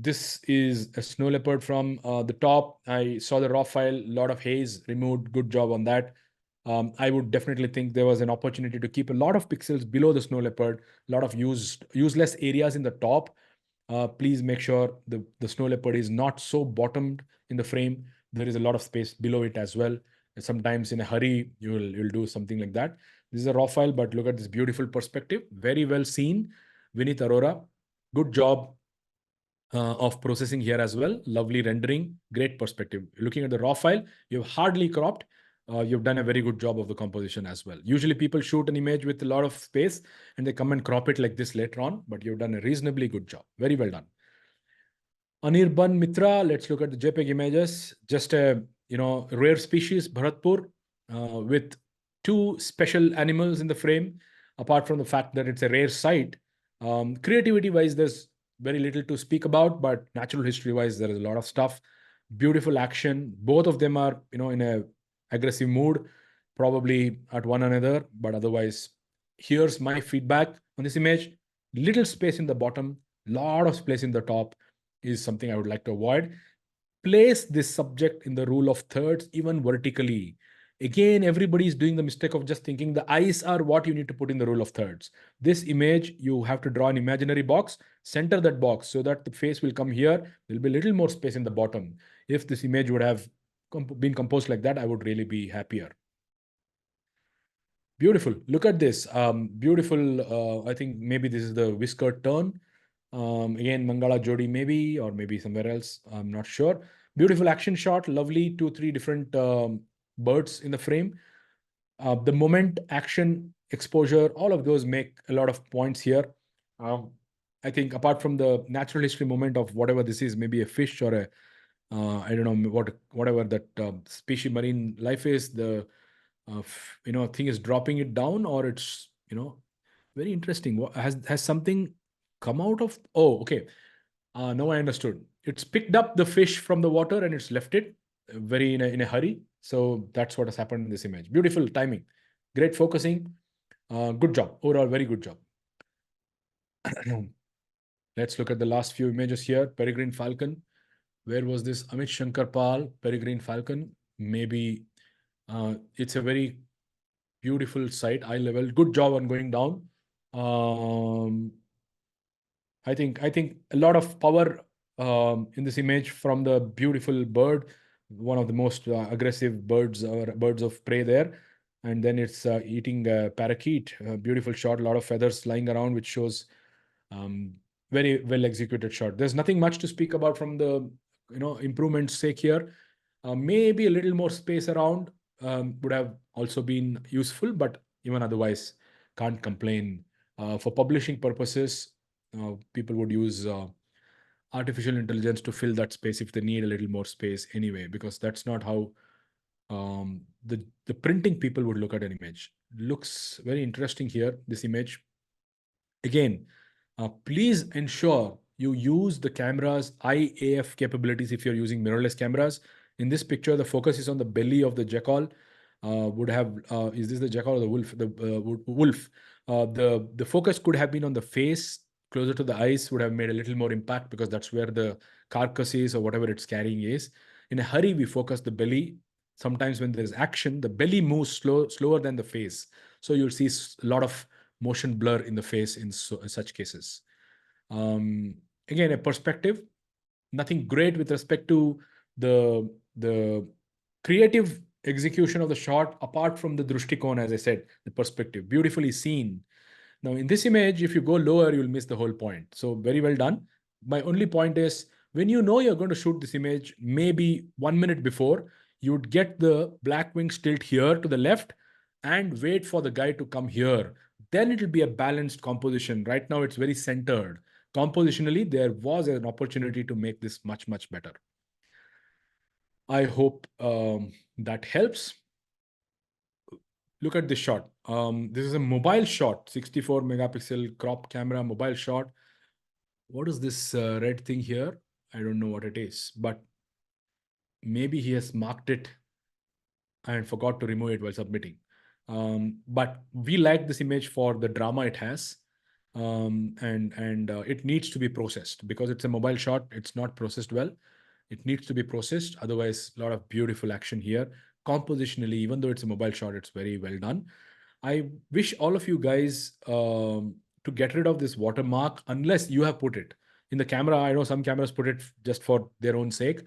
This is a snow leopard from the top. I saw the raw file, a lot of haze removed. Good job on that. I would definitely think there was an opportunity to keep a lot of pixels below the snow leopard, a lot of useless areas in the top. Please make sure the snow leopard is not so bottomed in the frame. There is a lot of space below it as well. Sometimes in a hurry, you'll do something like that. This is a raw file, but look at this beautiful perspective. Very well seen. Vinit Arora, good job. of processing here as well. Lovely rendering, great perspective. Looking at the raw file, you've hardly cropped. You've done a very good job of the composition as well. Usually people shoot an image with a lot of space and they come and crop it like this later on, but you've done a reasonably good job. Very well done. Anirban Mitra, let's look at the JPEG images. Just a rare species, Bharatpur, with two special animals in the frame. Apart from the fact that it's a rare site, creativity-wise, there's very little to speak about, but natural history-wise, there is a lot of stuff. Beautiful action. Both of them are, in a aggressive mood, probably at one another, but otherwise, here's my feedback on this image. Little space in the bottom, lot of space in the top is something I would like to avoid. Place this subject in the rule of thirds, even vertically. Again, everybody is doing the mistake of just thinking the eyes are what you need to put in the rule of thirds. This image, you have to draw an imaginary box, center that box so that the face will come here. There'll be a little more space in the bottom. If this image would have been composed like that, I would really be happier. Beautiful. Look at this. Beautiful. I think maybe this is the whisker turn. Again, Mangala Jodi maybe, or maybe somewhere else. I'm not sure. Beautiful action shot. Lovely 2-3 different birds in the frame. The moment, action, exposure, all of those make a lot of points here. I think apart from the natural history moment of whatever this is, maybe a fish or a, I don't know, whatever that species marine life is, the thing is dropping it down, or it's very interesting. What has something come out of? Oh, okay. Now I understood. It's picked up the fish from the water and it's left it very in a hurry. So that's what has happened in this image. Beautiful timing, great focusing. Good job overall. Very good job. Let's look at the last few images here. Peregrine falcon. Where was this? Amit Shankar Pal, Peregrine falcon. Maybe it's a very beautiful site, eye level. Good job on going down. I think a lot of power in this image from the beautiful bird, one of the most aggressive birds or birds of prey there. And then it's eating a parakeet. Beautiful shot, a lot of feathers lying around, which shows very well executed shot. There's nothing much to speak about from the improvements sake here. Maybe a little more space around would have also been useful, but even otherwise, can't complain. For publishing purposes, people would use artificial intelligence to fill that space if they need a little more space anyway, because that's not how the printing people would look at an image. Looks very interesting here, this image. Again, please ensure you use the camera's IAF capabilities if you're using mirrorless cameras. In this picture, the focus is on the belly of the jackal. Is this the jackal or the wolf? The wolf. The focus could have been on the face, closer to the eyes, would have made a little more impact because that's where the carcass is or whatever it's carrying is. In a hurry, we focus the belly. Sometimes when there's action, the belly moves slower than the face. So you'll see a lot of motion blur in the face in such cases. Again, a perspective, nothing great with respect to the creative execution of the shot, apart from the drishtikon, as I said, the perspective, beautifully seen. Now, in this image, if you go lower, you'll miss the whole point. So very well done. My only point is, when you know you're going to shoot this image, maybe 1 minute before, you would get the black wings tilt here to the left and wait for the guy to come here. Then it'll be a balanced composition. Right now, it's very centered. Compositionally, there was an opportunity to make this much, much better. I hope that helps. Look at this shot. This is a mobile shot, 64 megapixel crop camera mobile shot. What is this red thing here? I don't know what it is, but maybe he has marked it and forgot to remove it while submitting. But we like this image for the drama it has. And it needs to be processed because it's a mobile shot. It's not processed well. It needs to be processed. Otherwise, a lot of beautiful action here. Compositionally, even though it's a mobile shot, it's very well done. I wish all of you guys to get rid of this watermark unless you have put it. In the camera, I know some cameras put it just for their own sake.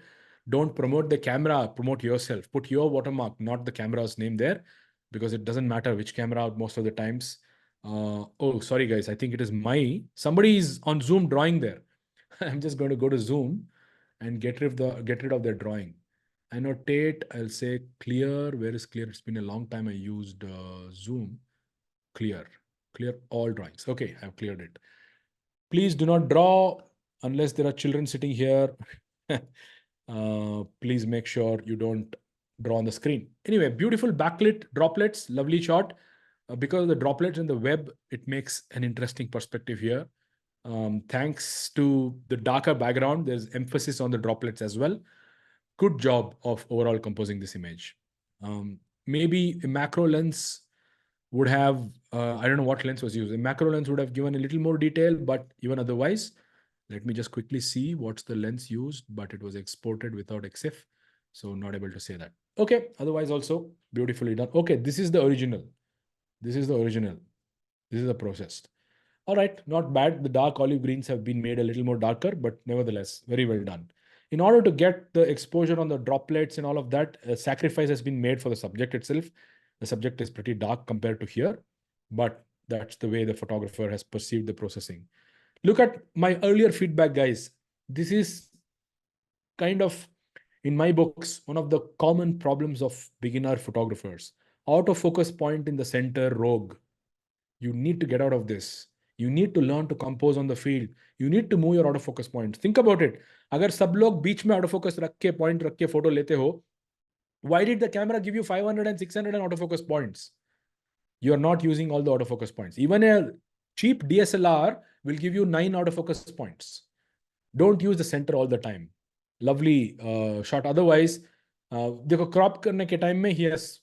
Don't promote the camera, promote yourself. Put your watermark, not the camera's name there, because it doesn't matter which camera most of the times. Oh, sorry guys, I think it is somebody is on Zoom drawing there. I'm just going to go to Zoom and get rid of their drawing. Annotate, I'll say clear. Where is clear? It's been a long time I used Zoom. Clear all drawings. Okay, I've cleared it. Please do not draw unless there are children sitting here. Please make sure you don't draw on the screen. Anyway, beautiful backlit droplets, lovely shot. Because of the droplets in the web, it makes an interesting perspective here. Thanks to the darker background, there's emphasis on the droplets as well. Good job of overall composing this image. Maybe a macro lens would have, I don't know what lens was used. A macro lens would have given a little more detail, but even otherwise, let me just quickly see what's the lens used, but it was exported without EXIF. So not able to say that. Okay, otherwise also beautifully done. Okay, this is the original. This is the original. This is the processed. All right, not bad. The dark olive greens have been made a little more darker, but nevertheless, very well done. In order to get the exposure on the droplets and all of that, a sacrifice has been made for the subject itself. The subject is pretty dark compared to here, but that's the way the photographer has perceived the processing. Look at my earlier feedback, guys. This is kind of, in my books, one of the common problems of beginner photographers. Autofocus point in the center rogue. You need to get out of this. You need to learn to compose on the field. You need to move your autofocus points. Think about it. अगर सब लोग बीच में autofocus रख के point रख के photo लेते हो, why did the camera give you 500 and 600 and autofocus points? You are not using all the autofocus points. Even a cheap DSLR will give you 9 autofocus points. Don't use the center all the time. Lovely shot. Otherwise, देखो crop करने के time में he has,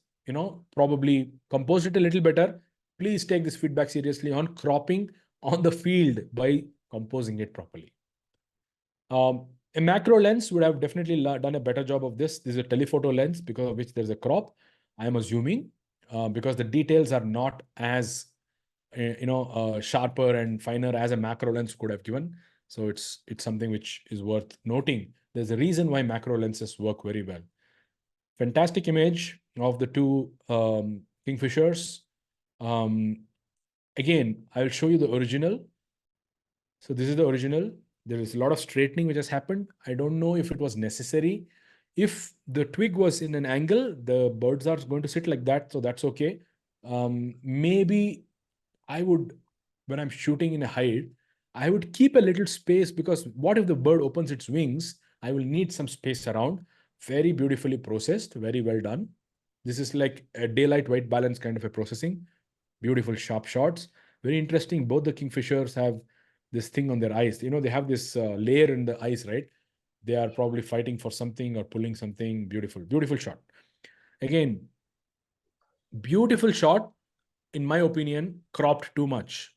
probably composed it a little better. Please take this feedback seriously on cropping on the field by composing it properly. A macro lens would have definitely done a better job of this. This is a telephoto lens because of which there's a crop. I am assuming because the details are not as sharper and finer as a macro lens could have given. So it's something which is worth noting. There's a reason why macro lenses work very well. Fantastic image of the two kingfishers. Again, I'll show you the original. So this is the original. There is a lot of straightening which has happened. I don't know if it was necessary. If the twig was in an angle, the birds are going to sit like that, so that's okay. Maybe I would, when I'm shooting in a height, I would keep a little space, because what if the bird opens its wings? I will need some space around. Very beautifully processed, very well done. This is like a daylight white balance kind of a processing. Beautiful sharp shots. Very interesting. Both the kingfishers have this thing on their eyes. They have this layer in the eyes, right? They are probably fighting for something or pulling something. Beautiful shot. Again, beautiful shot. In my opinion, cropped too much.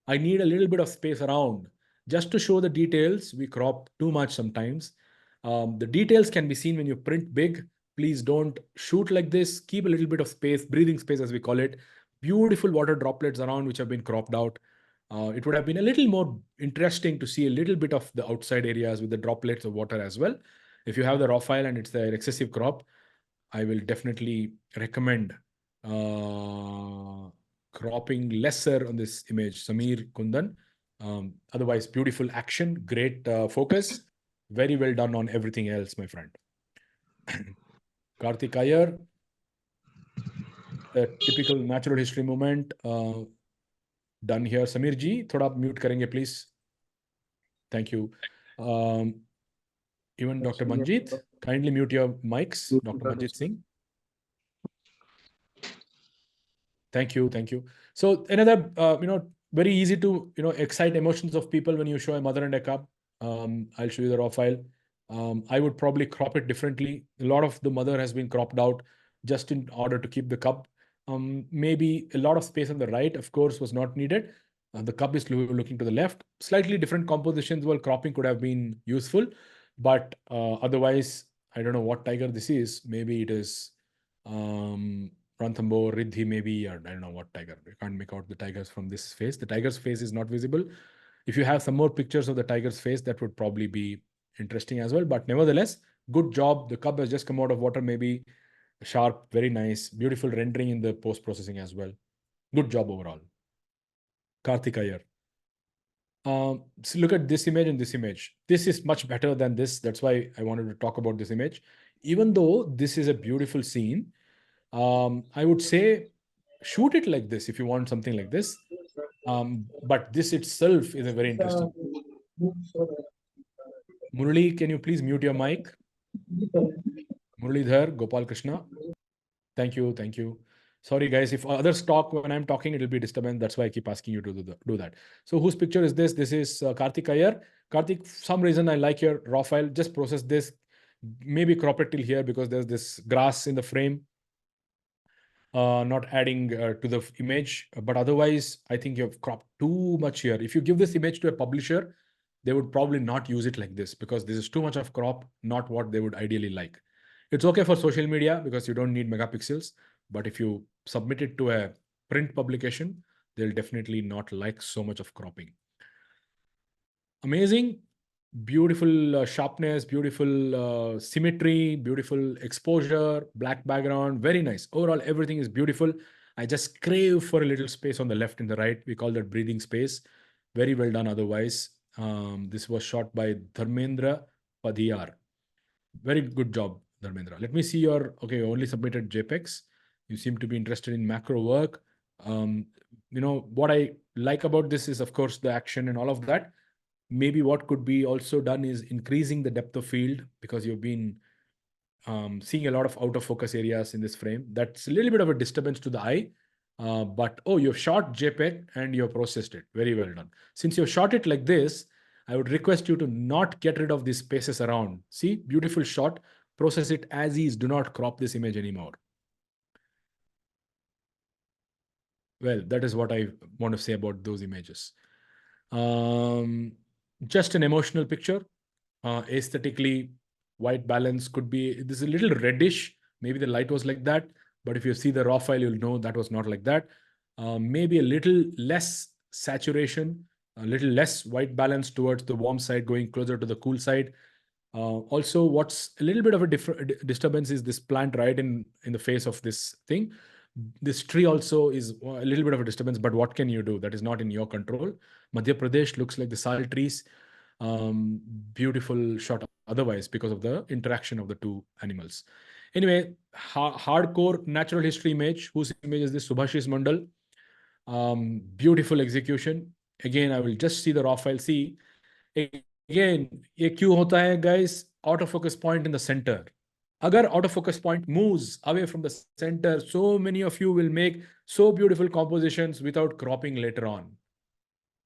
I need a little bit of space around. Just to show the details, we crop too much sometimes. The details can be seen when you print big. Please don't shoot like this. Keep a little bit of space, breathing space as we call it. Beautiful water droplets around which have been cropped out. It would have been a little more interesting to see a little bit of the outside areas with the droplets of water as well. If you have the raw file and it's the excessive crop, I will definitely recommend cropping lesser on this image. Samir Kundan. Otherwise, beautiful action, great focus, very well done on everything else, my friend. Karthik Iyer, a typical natural history moment done here. Samir ji, thoda mute karenge, please. Thank you. Even Dr. Manjit, kindly mute your mics. Dr. Manjit Singh. Thank you. So another, very easy to, excite emotions of people when you show a mother and a cub. I'll show you the raw file. I would probably crop it differently. A lot of the mother has been cropped out just in order to keep the cub. Maybe a lot of space on the right, of course, was not needed. The cub is looking to the left. Slightly different compositions, while cropping could have been useful. But otherwise, I don't know what tiger this is. Maybe it is Ranthambore, Riddhi maybe, or I don't know what tiger. I can't make out the tigers from this face. The tiger's face is not visible. If you have some more pictures of the tiger's face, that would probably be interesting as well. But nevertheless, good job. The cub has just come out of water, maybe sharp, very nice, beautiful rendering in the post-processing as well. Good job overall. Karthik Iyer. So look at this image and this image. This is much better than this. That's why I wanted to talk about this image. Even though this is a beautiful scene, I would say shoot it like this if you want something like this. But this itself is a very interesting. Murali, can you please mute your mic? Muralidhar, Gopal Krishna. Thank you. Thank you. Sorry, guys. If others talk when I'm talking, it'll be disturbance. That's why I keep asking you to do that. So whose picture is this? This is Karthik Iyer. Karthik, for some reason I like your raw file. Just process this. Maybe crop it till here because there's this grass in the frame. Not adding to the image. But otherwise, I think you've cropped too much here. If you give this image to a publisher, they would probably not use it like this because this is too much of crop, not what they would ideally like. It's okay for social media because you don't need megapixels. But if you submit it to a print publication, they'll definitely not like so much of cropping. Amazing, beautiful sharpness, beautiful symmetry, beautiful exposure, black background, very nice. Overall, everything is beautiful. I just crave for a little space on the left and the right. We call that breathing space. Very well done otherwise. This was shot by Dharmendra Padiyar. Very good job, Dharmendra. Let me see your, okay, you only submitted JPEGs. You seem to be interested in macro work. What I like about this is, of course, the action and all of that. Maybe what could be also done is increasing the depth of field because you've been seeing a lot of out of focus areas in this frame. That's a little bit of a disturbance to the eye. But you've shot JPEG and you've processed it. Very well done. Since you've shot it like this, I would request you to not get rid of these spaces around. See, beautiful shot. Process it as is. Do not crop this image anymore. Well, that is what I want to say about those images. Just an emotional picture. Aesthetically, white balance could be, this is a little reddish. Maybe the light was like that. But if you see the raw file, you'll know that was not like that. Maybe a little less saturation, a little less white balance towards the warm side, going closer to the cool side. Also, what's a little bit of a disturbance is this plant right in the face of this thing. This tree also is a little bit of a disturbance, but what can you do? That is not in your control. Madhya Pradesh looks like the sal trees. Beautiful shot otherwise because of the interaction of the two animals. Anyway, hardcore natural history image. Whose image is this? Subhashis Mandal. Beautiful execution. Again, I will just see the raw file. See, again, ये क्यों होता है, guys? Autofocus point in the center. Agar autofocus point moves away from the center, so many of you will make so beautiful compositions without cropping later on.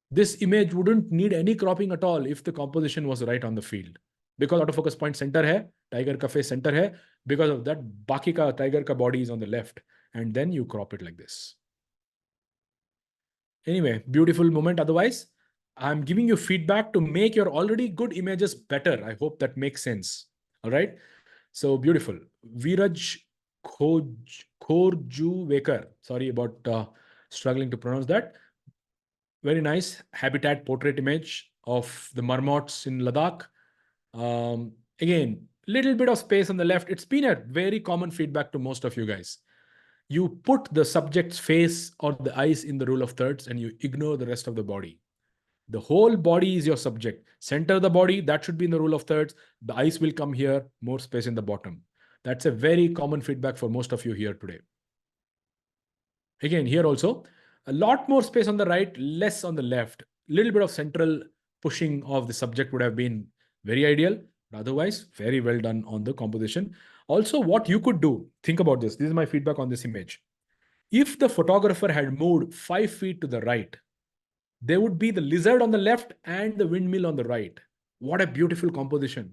This image wouldn't need any cropping at all if the composition was right on the field. Because autofocus point center hai, tiger ka face center hai, because of that, baki ka tiger ka body is on the left. And then you crop it like this. Anyway, beautiful moment otherwise. I'm giving you feedback to make your already good images better. I hope that makes sense. All right. So beautiful. Viraj Khorju sorry about struggling to pronounce that. Very nice habitat portrait image of the marmots in Ladakh. Again, little bit of space on the left. It's been a very common feedback to most of you guys. You put the subject's face or the eyes in the rule of thirds and you ignore the rest of the body. The whole body is your subject. Center the body, that should be in the rule of thirds. The eyes will come here, more space in the bottom. That's a very common feedback for most of you here today. Again, here also, a lot more space on the right, less on the left. Little bit of central pushing of the subject would have been very ideal. But otherwise, very well done on the composition. Also, what you could do, think about this. This is my feedback on this image. If the photographer had moved 5 feet to the right, there would be the lizard on the left and the windmill on the right. What a beautiful composition.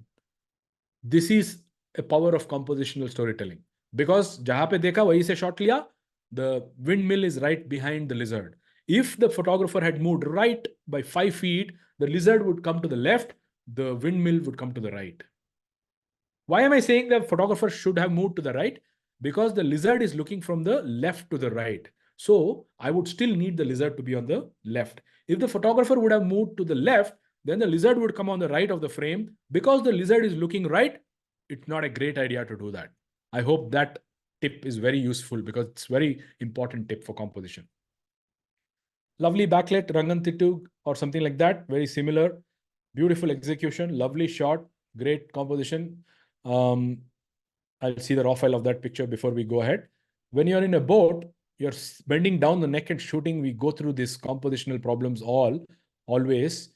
This is a power of compositional storytelling. Because jahan pe dekha, wahi se shot liya, the windmill is right behind the lizard. If the photographer had moved right by 5 feet, the lizard would come to the left, the windmill would come to the right. Why am I saying the photographer should have moved to the right? Because the lizard is looking from the left to the right. So I would still need the lizard to be on the left. If the photographer would have moved to the left, then the lizard would come on the right of the frame. Because the lizard is looking right, it's not a great idea to do that. I hope that tip is very useful because it's very important tip for composition. Lovely backlit, Rangantitu or something like that. Very similar. Beautiful execution, lovely shot, great composition. I'll see the raw file of that picture before we go ahead. When you're in a boat, you're bending down the neck and shooting. We go through these compositional problems always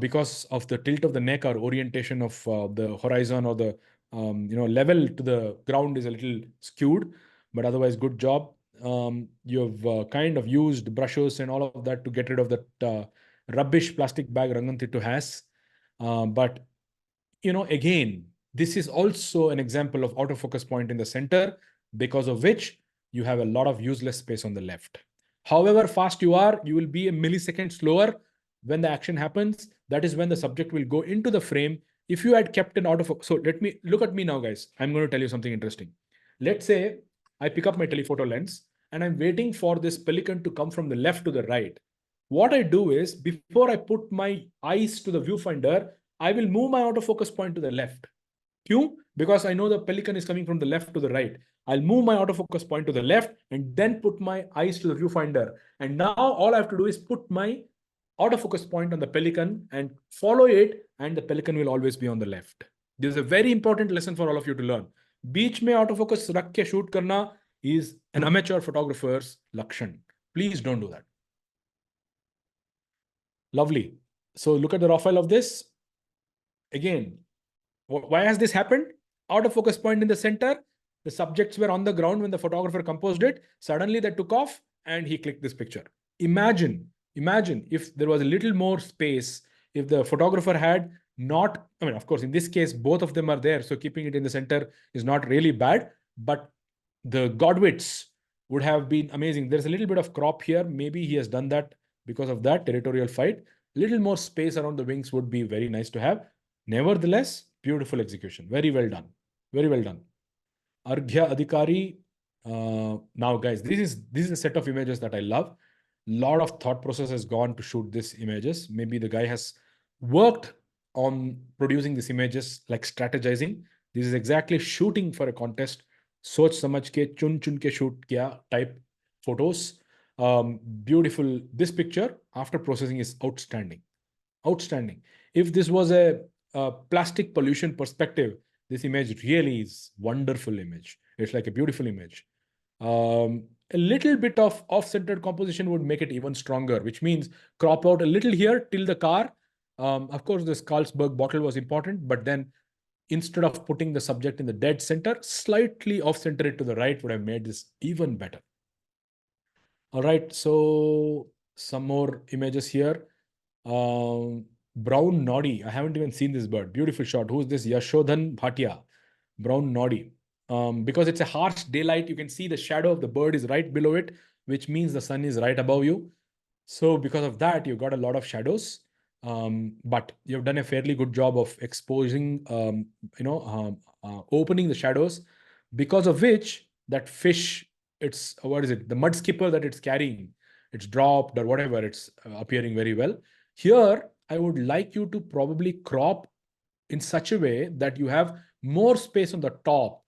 because of the tilt of the neck or orientation of the horizon or the level to the ground is a little skewed, but otherwise good job. You've kind of used brushes and all of that to get rid of that rubbish plastic bag Ranganthittu has. But again, this is also an example of autofocus point in the center, because of which you have a lot of useless space on the left. However fast you are, you will be a millisecond slower when the action happens. That is when the subject will go into the frame. If you had kept an autofocus, so let me look at me now, guys. I'm going to tell you something interesting. Let's say I pick up my telephoto lens and I'm waiting for this pelican to come from the left to the right. What I do is, before I put my eyes to the viewfinder, I will move my autofocus point to the left. Q, because I know the pelican is coming from the left to the right. I'll move my autofocus point to the left and then put my eyes to the viewfinder. And now all I have to do is put my autofocus point on the pelican and follow it, and the pelican will always be on the left. This is a very important lesson for all of you to learn. बीच में autofocus रख के shoot करना is an amateur photographer's lakshan. Please don't do that. Lovely. So look at the raw file of this. Again, why has this happened? Autofocus point in the center. The subjects were on the ground when the photographer composed it. Suddenly they took off and he clicked this picture. Imagine if there was a little more space, if the photographer had not, of course, in this case, both of them are there. So keeping it in the center is not really bad, but the Godwits would have been amazing. There's a little bit of crop here. Maybe he has done that because of that territorial fight. Little more space around the wings would be very nice to have. Nevertheless, beautiful execution. Very well done. Very well done. Arghya Adhikari. Now, guys, this is a set of images that I love. Lot of thought process has gone to shoot these images. Maybe the guy has worked on producing these images, like strategizing. This is exactly shooting for a contest. सोच समझ के चुन चुन के shoot किया type photos. Beautiful. This picture after processing is outstanding. Outstanding. If this was a plastic pollution perspective, this image really is wonderful image. It's like a beautiful image. A little bit of off-centered composition would make it even stronger, which means crop out a little here till the car. Of course, this Carlsberg bottle was important, but then instead of putting the subject in the dead center, slightly off-center it to the right would have made this even better. All right, so some more images here. Brown Noddy. I haven't even seen this bird. Beautiful shot. Who's this? Yashodhan Bhatia. Brown Noddy. Because it's a harsh daylight, you can see the shadow of the bird is right below it, which means the sun is right above you. So because of that, you've got a lot of shadows. But you've done a fairly good job of exposing, opening the shadows, because of which that fish, it's, what is it? The mud skipper that it's carrying, it's dropped or whatever, it's appearing very well. Here, I would like you to probably crop in such a way that you have more space on the top.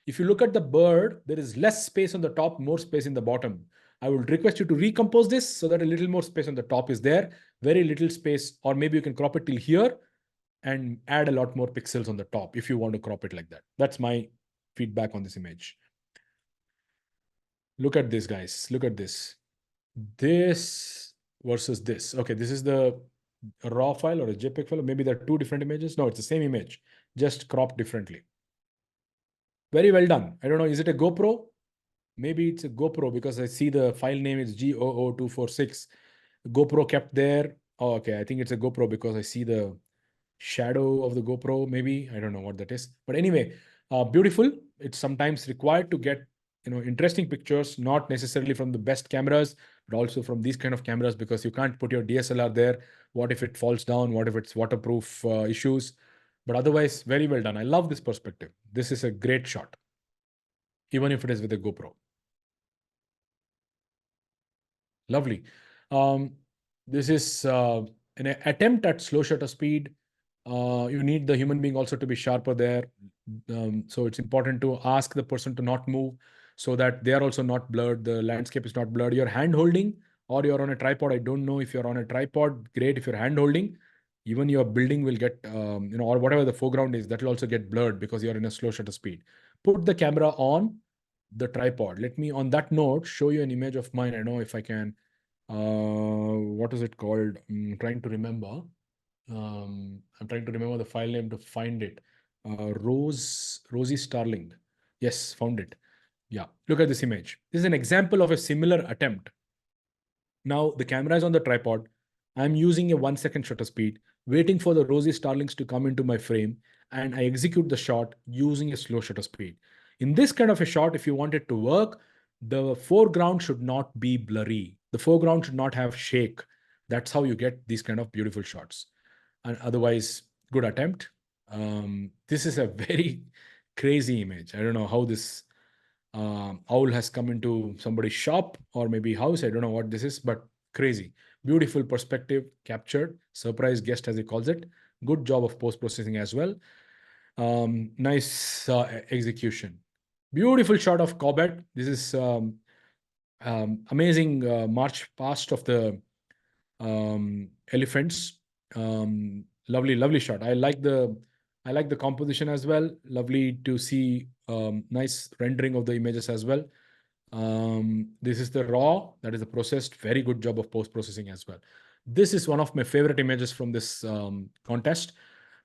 If you look at the bird, there is less space on the top, more space in the bottom. I will request you to recompose this so that a little more space on the top is there, very little space, or maybe you can crop it till here and add a lot more pixels on the top if you want to crop it like that. That's my feedback on this image. Look at this, guys. Look at this. This versus this. Okay, this is the raw file or a JPEG file. Maybe they're two different images. No, it's the same image, just cropped differently. Very well done. I don't know, is it a GoPro? Maybe it's a GoPro because I see the file name is GOO246. GoPro kept there. Oh, okay. I think it's a GoPro because I see the shadow of the GoPro, maybe. I don't know what that is. But anyway, beautiful. It's sometimes required to get interesting pictures, not necessarily from the best cameras, but also from these kind of cameras, because you can't put your DSLR there. What if it falls down? What if it's waterproof issues? But otherwise, very well done. I love this perspective. This is a great shot, even if it is with a GoPro. Lovely. This is an attempt at slow shutter speed. You need the human being also to be sharper there. So it's important to ask the person to not move so that they are also not blurred. The landscape is not blurred. Your hand holding or you're on a tripod. I don't know if you're on a tripod, great. If you're hand holding, even your building will get, or whatever the foreground is, that will also get blurred because you're in a slow shutter speed. Put the camera on the tripod. Let me, on that note, show you an image of mine. I know if I can. What is it called? I'm trying to remember. I'm trying to remember the file name to find it. Rosie Starling. Yes, found it. Yeah, look at this image. This is an example of a similar attempt. Now the camera is on the tripod. I'm using a 1 second shutter speed, waiting for the rosy starlings to come into my frame, and I execute the shot using a slow shutter speed. In this kind of a shot, if you want it to work, the foreground should not be blurry. The foreground should not have shake. That's how you get these kind of beautiful shots. And otherwise, good attempt. This is a very crazy image. I don't know how this owl has come into somebody's shop or maybe house. I don't know what this is, but crazy. Beautiful perspective captured. Surprise guest, as he calls it. Good job of post-processing as well. Nice execution. Beautiful shot of Corbett. This is amazing march past of the elephants. Lovely, lovely shot. I like the composition as well. Lovely to see nice rendering of the images as well. This is the raw, that is the processed. Very good job of post-processing as well. This is one of my favorite images from this contest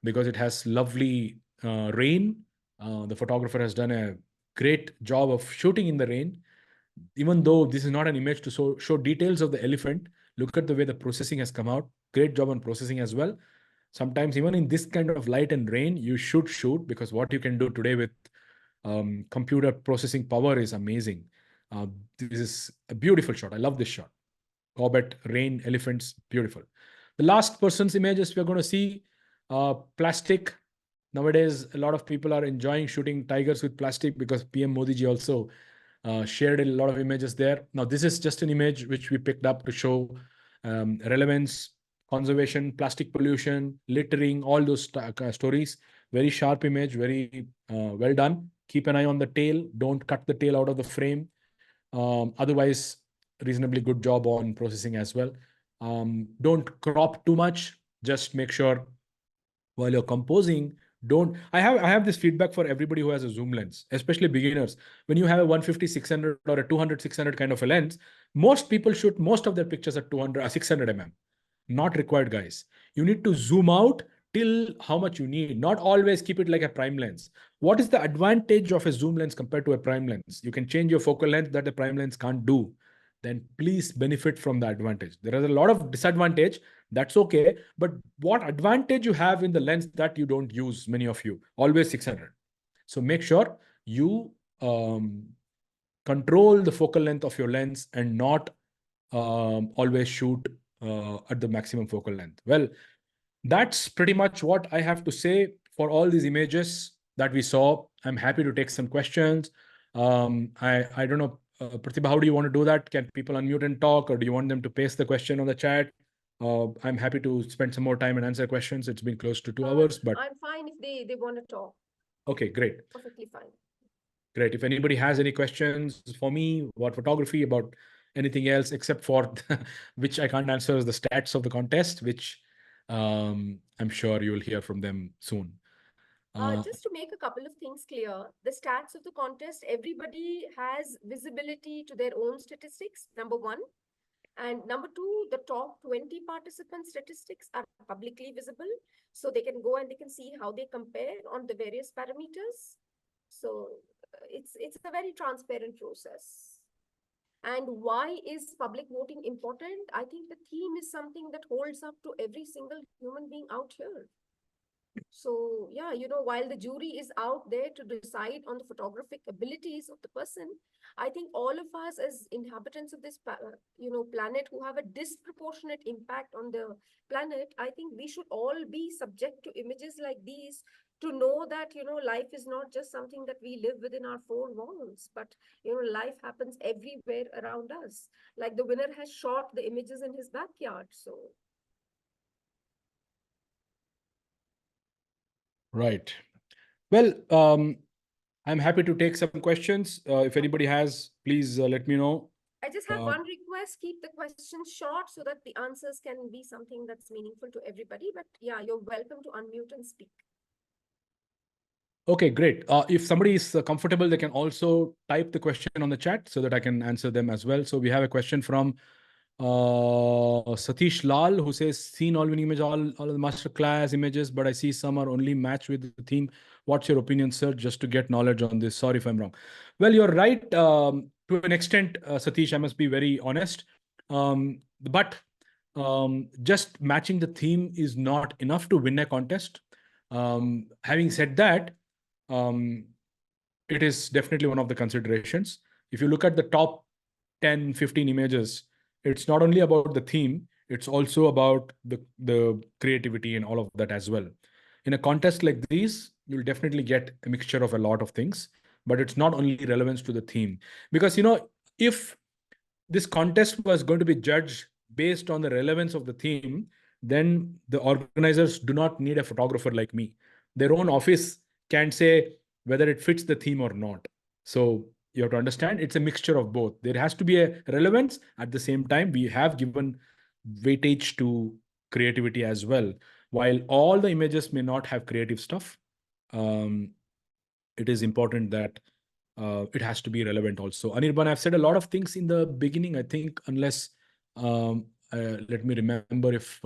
because it has lovely rain. The photographer has done a great job of shooting in the rain. Even though this is not an image to show details of the elephant, look at the way the processing has come out. Great job on processing as well. Sometimes even in this kind of light and rain, you should shoot, because what you can do today with computer processing power is amazing. This is a beautiful shot. I love this shot. Corbett, rain, elephants, beautiful. The last person's images we're going to see, plastic. Nowadays, a lot of people are enjoying shooting tigers with plastic because PM Modi ji also shared a lot of images there. Now, this is just an image which we picked up to show relevance, conservation, plastic pollution, littering, all those stories. Very sharp image, very well done. Keep an eye on the tail. Don't cut the tail out of the frame. Otherwise, reasonably good job on processing as well. Don't crop too much. Just make sure while you're composing, don't. I have this feedback for everybody who has a zoom lens, especially beginners. When you have a 150-600 or a 200-600 kind of a lens, most people shoot most of their pictures at 200 or 600 mm. Not required, guys. You need to zoom out till how much you need. Not always keep it like a prime lens. What is the advantage of a zoom lens compared to a prime lens? You can change your focal length that a prime lens can't do. Then please benefit from the advantage. There is a lot of disadvantage. That's okay. But what advantage you have in the lens that you don't use, many of you? Always 600. So make sure you control the focal length of your lens and not always shoot at the maximum focal length. Well, that's pretty much what I have to say for all these images that we saw. I'm happy to take some questions. I don't know, Pratibha, how do you want to do that? Can people unmute and talk, or do you want them to paste the question on the chat? I'm happy to spend some more time and answer questions. It's been close to 2 hours, but I'm fine if they want to talk. okay, great. Perfectly fine. Great. If anybody has any questions for me about photography, about anything else, except for which I can't answer, is the stats of the contest, which I'm sure you'll hear from them soon. Just to make a couple of things clear, the stats of the contest, everybody has visibility to their own statistics, number one. And number two, the top 20 participant statistics are publicly visible. So they can go and they can see how they compare on the various parameters. So it's a very transparent process. And why is public voting important? I think the theme is something that holds up to every single human being out here. So yeah, while the jury is out there to decide on the photographic abilities of the person, I think all of us as inhabitants of this, planet who have a disproportionate impact on the planet, I think we should all be subject to images like these to know that, life is not just something that we live within our four walls, but, life happens everywhere around us. Like the winner has shot the images in his backyard. So Right. Well, I'm happy to take some questions. If anybody has, please let me know. I just have one request, keep the questions short so that the answers can be something that's meaningful to everybody. But yeah, you're welcome to unmute and speak. Okay, great. If somebody is comfortable, they can also type the question on the chat so that I can answer them as well. So we have a question from Satish Lal, who says, seen all winning image, all of the master class images, but I see some are only matched with the theme. What's your opinion, sir? Just to get knowledge on this. Sorry if I'm wrong. Well, you're right. To an extent, Satish, I must be very honest. But just matching the theme is not enough to win a contest. Having said that, it is definitely one of the considerations. If you look at the top 10, 15 images, it's not only about the theme, it's also about the creativity and all of that as well. In a contest like these, you'll definitely get a mixture of a lot of things, but it's not only relevance to the theme. Because, if this contest was going to be judged based on the relevance of the theme, then the organizers do not need a photographer like me. Their own office can say whether it fits the theme or not. So you have to understand it's a mixture of both. There has to be a relevance. At the same time, we have given weightage to creativity as well. While all the images may not have creative stuff, it is important that it has to be relevant also. Anirban, I've said a lot of things in the beginning, I think, unless let me remember if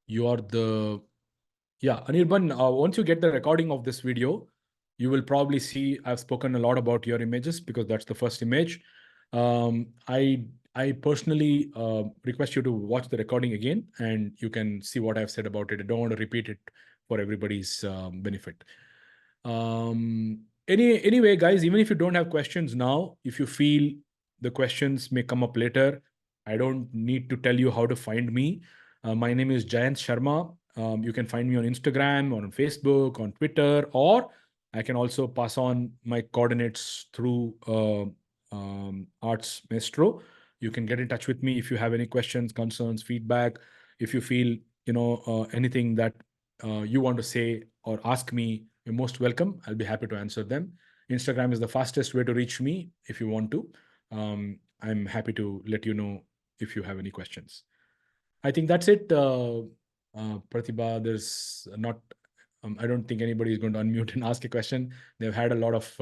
you are the... Yeah, Anirban, once you get the recording of this video, you will probably see I've spoken a lot about your images because that's the first image. I personally request you to watch the recording again and you can see what I've said about it. I don't want to repeat it for everybody's benefit. Anyway, guys, even if you don't have questions now, if you feel the questions may come up later, I don't need to tell you how to find me. My name is Jayanth Sharma. You can find me on Instagram, or on Facebook, on Twitter, or I can also pass on my coordinates through Aarts Maestro. You can get in touch with me if you have any questions, concerns, feedback. If you feel anything that you want to say or ask me, you're most welcome. I'll be happy to answer them. Instagram is the fastest way to reach me if you want to. I'm happy to let you know if you have any questions. I think that's it. Pratibha, there's not, I don't think anybody is going to unmute and ask a question. They've had a lot of,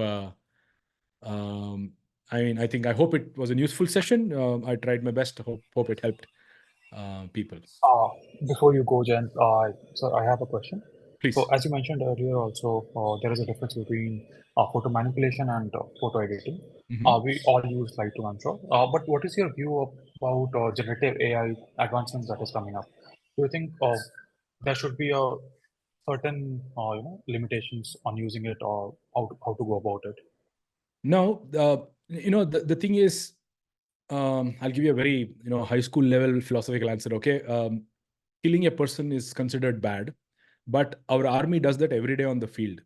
I hope it was a useful session. I tried my best. Hope it helped people. Before you go, Jen, so I have a question. Please. So as you mentioned earlier, also there is a difference between photo manipulation and photo editing. We all use Lightroom, I'm sure. But what is your view about generative AI advancements that is coming up? Do you think there should be a certain limitations on using it, or how to go about it? No, the thing is, I'll give you a very high school level philosophical answer. Okay, killing a person is considered bad, but our army does that every day on the field,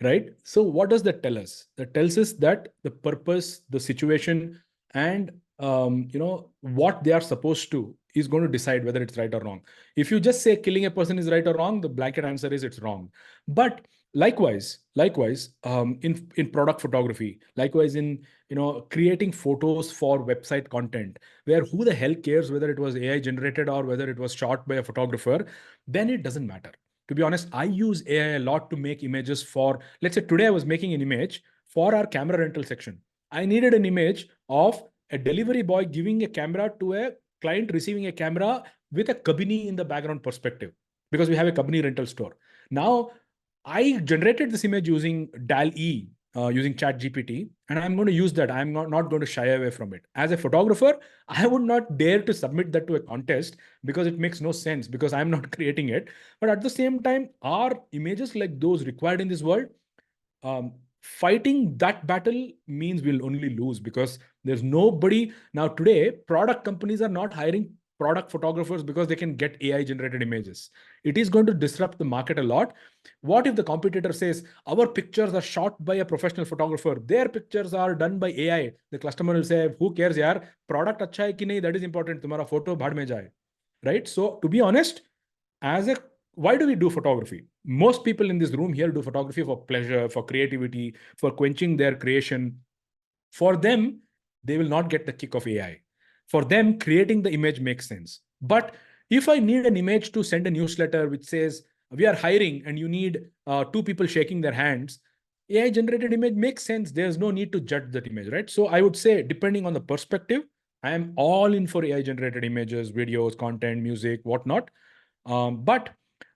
right? So what does that tell us? That tells us that the purpose, the situation, and what they are supposed to is going to decide whether it's right or wrong. If you just say killing a person is right or wrong, the blanket answer is it's wrong. But likewise, in product photography, likewise in creating photos for website content, where who the hell cares whether it was AI generated or whether it was shot by a photographer, then it doesn't matter. To be honest, I use AI a lot to make images for, let's say today I was making an image for our camera rental section. I needed an image of a delivery boy giving a camera to a client receiving a camera with a Kabini in the background perspective, because we have a Kabini rental store. Now, I generated this image using DAL-E, using ChatGPT, and I'm going to use that. I'm not going to shy away from it. As a photographer, I would not dare to submit that to a contest because it makes no sense, because I'm not creating it. But at the same time, are images like those required in this world? Fighting that battle means we'll only lose, because there's nobody now. Today, product companies are not hiring product photographers because they can get AI generated images. It is going to disrupt the market a lot. What if the competitor says our pictures are shot by a professional photographer, their pictures are done by AI? The customer will say, who cares, yaar? Product acha hai ki nahi, that is important. Tumhara photo bhaad mein jaye. Right? So to be honest, why do we do photography? Most people in this room here do photography for pleasure, for creativity, for quenching their creation. For them, they will not get the kick of AI. For them, creating the image makes sense. But if I need an image to send a newsletter which says, we are hiring and you need two people shaking their hands, AI generated image makes sense. There's no need to judge that image, right? So I would say, depending on the perspective, I am all in for AI generated images, videos, content, music, whatnot. But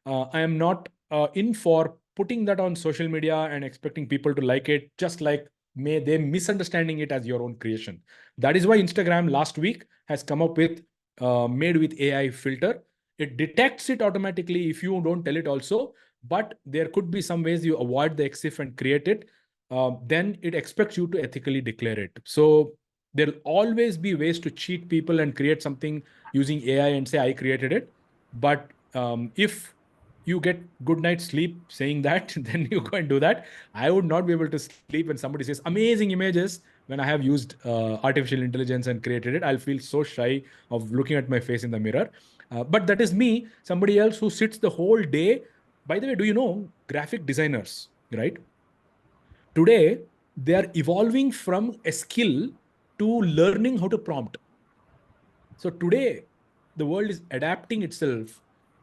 I am not in for putting that on social media and expecting people to like it, just like they misunderstanding it as your own creation. That is why Instagram last week has come up with made with AI filter. It detects it automatically if you don't tell it also, but there could be some ways you avoid the EXIF and create it. Then it expects you to ethically declare it. So there'll always be ways to cheat people and create something using AI and say, I created it. But if you get good night's sleep saying that, then you go and do that. I would not be able to sleep when somebody says amazing images when I have used artificial intelligence and created it. I'll feel so shy of looking at my face in the mirror. But that is me, somebody else who sits the whole day. By the way, do you know graphic designers, right? Today, they are evolving from a skill to learning how to prompt. So today, the world is adapting itself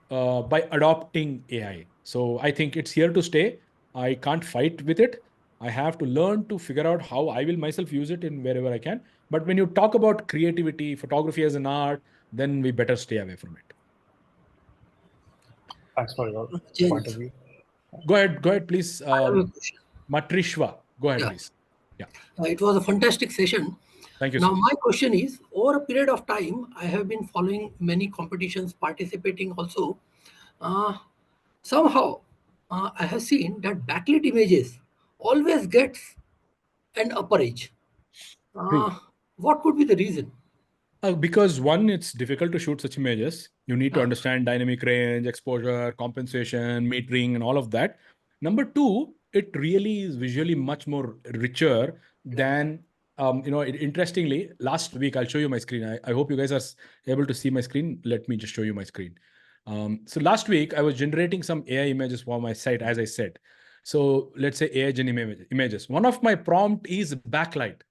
by adopting AI. So I think it's here to stay. I can't fight with it. I have to learn to figure out how I will myself use it in wherever I can. But when you talk about creativity, photography as an art, then we better stay away from it. Thanks for your point of Jayanth, view. Go ahead, please. I have a question. Matrishwa, go ahead, Yeah, please. Yeah, it was a fantastic session. thank you Now, so much. my question is, over a period of time, I have been following many competitions, participating also. Uh, Somehow, I have seen that backlit images always gets an upper edge. True. What could be the reason? Because one, it's difficult to shoot such images. You need to Uh, understand dynamic range, exposure, compensation, metering, and all of that. Number two, it really is visually much more richer than, interestingly, last week, I'll show you my screen. I hope you guys are able to see my screen. Let me just show you my screen. So last week, I was generating some AI images for my site, as I said. So let's say AI gen images. One of my prompt is backlight.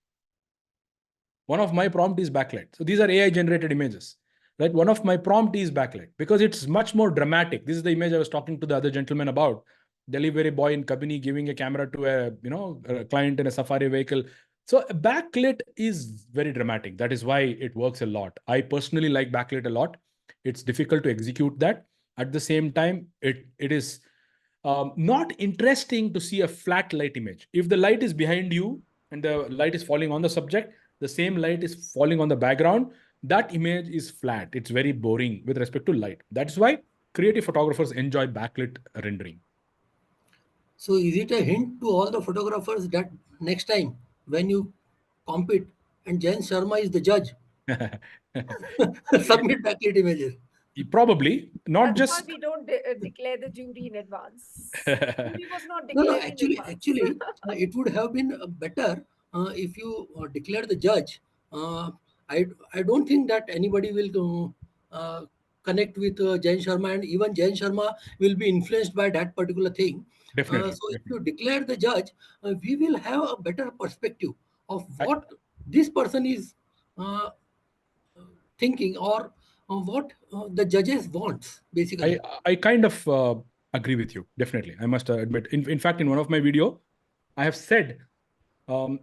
One of my prompt is backlight. So these are AI generated images, right? One of my prompt is backlight because it's much more dramatic. This is the image I was talking to the other gentleman about. Delivery boy in Kabini giving a camera to a client in a safari vehicle. So a backlit is very dramatic. That is why it works a lot. I personally like backlit a lot. It's difficult to execute that. At the same time, it is not interesting to see a flat light image. If the light is behind you and the light is falling on the subject, the same light is falling on the background, that image is flat. It's very boring with respect to light. That's why creative photographers enjoy backlit rendering. so, is it a hint to all the photographers that next time when you compete and Jayanth Sharma is the judge, submit backlit images? Probably not That's why just we don't declare the jury in advance. Jury was not No, no, declared in advance. it would have been better if you declare the judge. Uh, I don't think that anybody will connect with Jain Sharma, and even Jain Sharma will be influenced by that particular thing. definitely, So if you definitely. declare the judge, we will have a better perspective of I, what this person is uh, thinking, or what the judges wants, I, basically. I kind of agree with you. Definitely, I must admit. In fact, in one of my video, I have said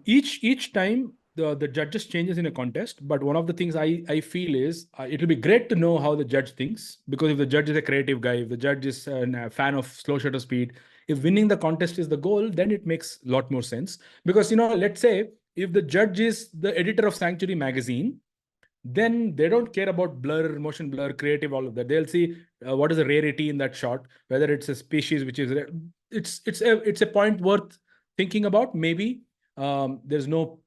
each time the judges changes in a contest. But one of the things I feel is it'll be great to know how the judge thinks, because if the judge is a creative guy, if the judge is a fan of slow shutter speed, if winning the contest is the goal, then it makes a lot more sense. Because let's say if the judge is the editor of Sanctuary magazine, then they don't care about blur, motion blur, creative, all of that. They'll see what is the rarity in that shot, whether it's a species which is rare. It's a point worth thinking about. Maybe there's no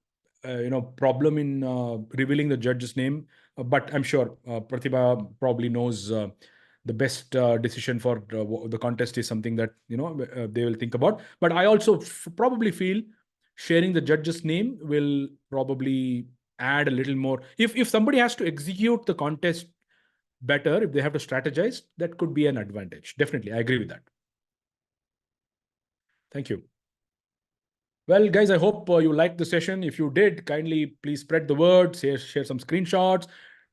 problem in revealing the judge's name, but I'm sure Pratibha probably knows the best decision for the contest is something that they will think about. But I also probably feel sharing the judge's name will probably add a little more. If somebody has to execute the contest better, if they have to strategize, that could be an advantage. Definitely, I agree with that. Thank you. Well, guys, I hope you liked the session. If you did, kindly please spread the word, share some screenshots,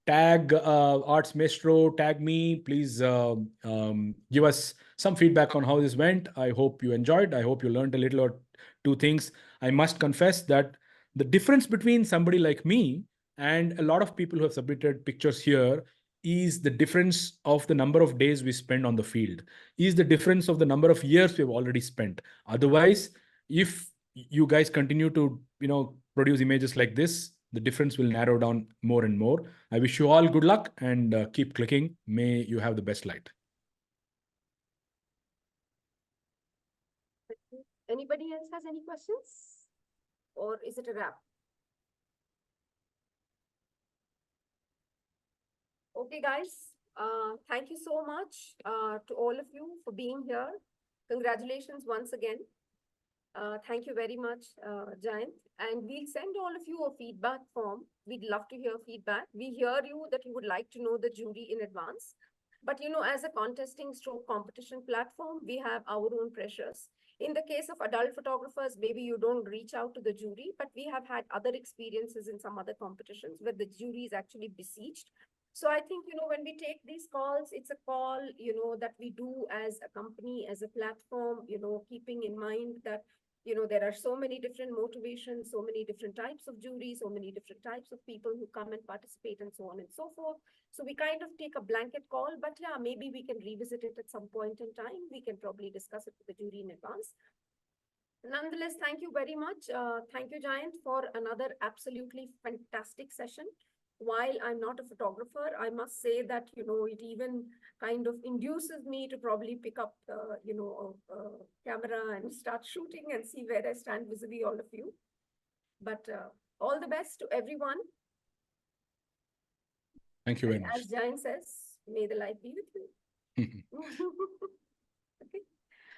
tag Aarts Maestro, tag me. Please give us some feedback on how this went. I hope you enjoyed. I hope you learned a little or two things. I must confess that the difference between somebody like me and a lot of people who have submitted pictures here is the difference of the number of days we spend on the field, is the difference of the number of years we've already spent. Otherwise, if you guys continue to produce images like this, the difference will narrow down more and more. I wish you all good luck and keep clicking. May you have the best light. Anybody else has any questions, or is it a wrap? Okay, guys, thank you so much to all of you for being here. Congratulations once again. Thank you very much, Jayanth. And we'll send all of you a feedback form. We'd love to hear feedback. We hear you that you would like to know the jury in advance. But, as a contesting stroke competition platform, we have our own pressures. In the case of adult photographers, maybe you don't reach out to the jury, but we have had other experiences in some other competitions where the jury is actually besieged. So I think, when we take these calls, it's a call, that we do as a company, as a platform, keeping in mind that there are so many different motivations, so many different types of juries, so many different types of people who come and participate and so on and so forth. So we kind of take a blanket call, but yeah, maybe we can revisit it at some point in time. We can probably discuss it with the jury in advance. Nonetheless, thank you very much. Thank you, Jayanth, for another absolutely fantastic session. While I'm not a photographer, I must say that, it even kind of induces me to probably pick up, a camera and start shooting and see where I stand vis-a-vis all of you. But all the best to everyone. Thank you very And much. as Jayanth says, may the light be with you. Okay.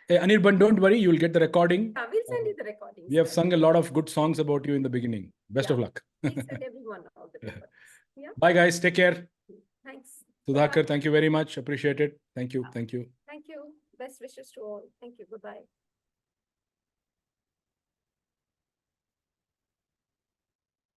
Hey, Anirban, don't worry, you'll get the recording. Yeah, we'll send you the recordings. We have sung a lot of good songs about you in the beginning. Best of luck. Please send everyone all the recordings. Yeah. Bye, guys. Take care. Thanks. Sudhakar, Bye-bye. thank you very much. Appreciate it. Thank you. Thank you. Thank you. Best wishes to all. Thank you. Goodbye.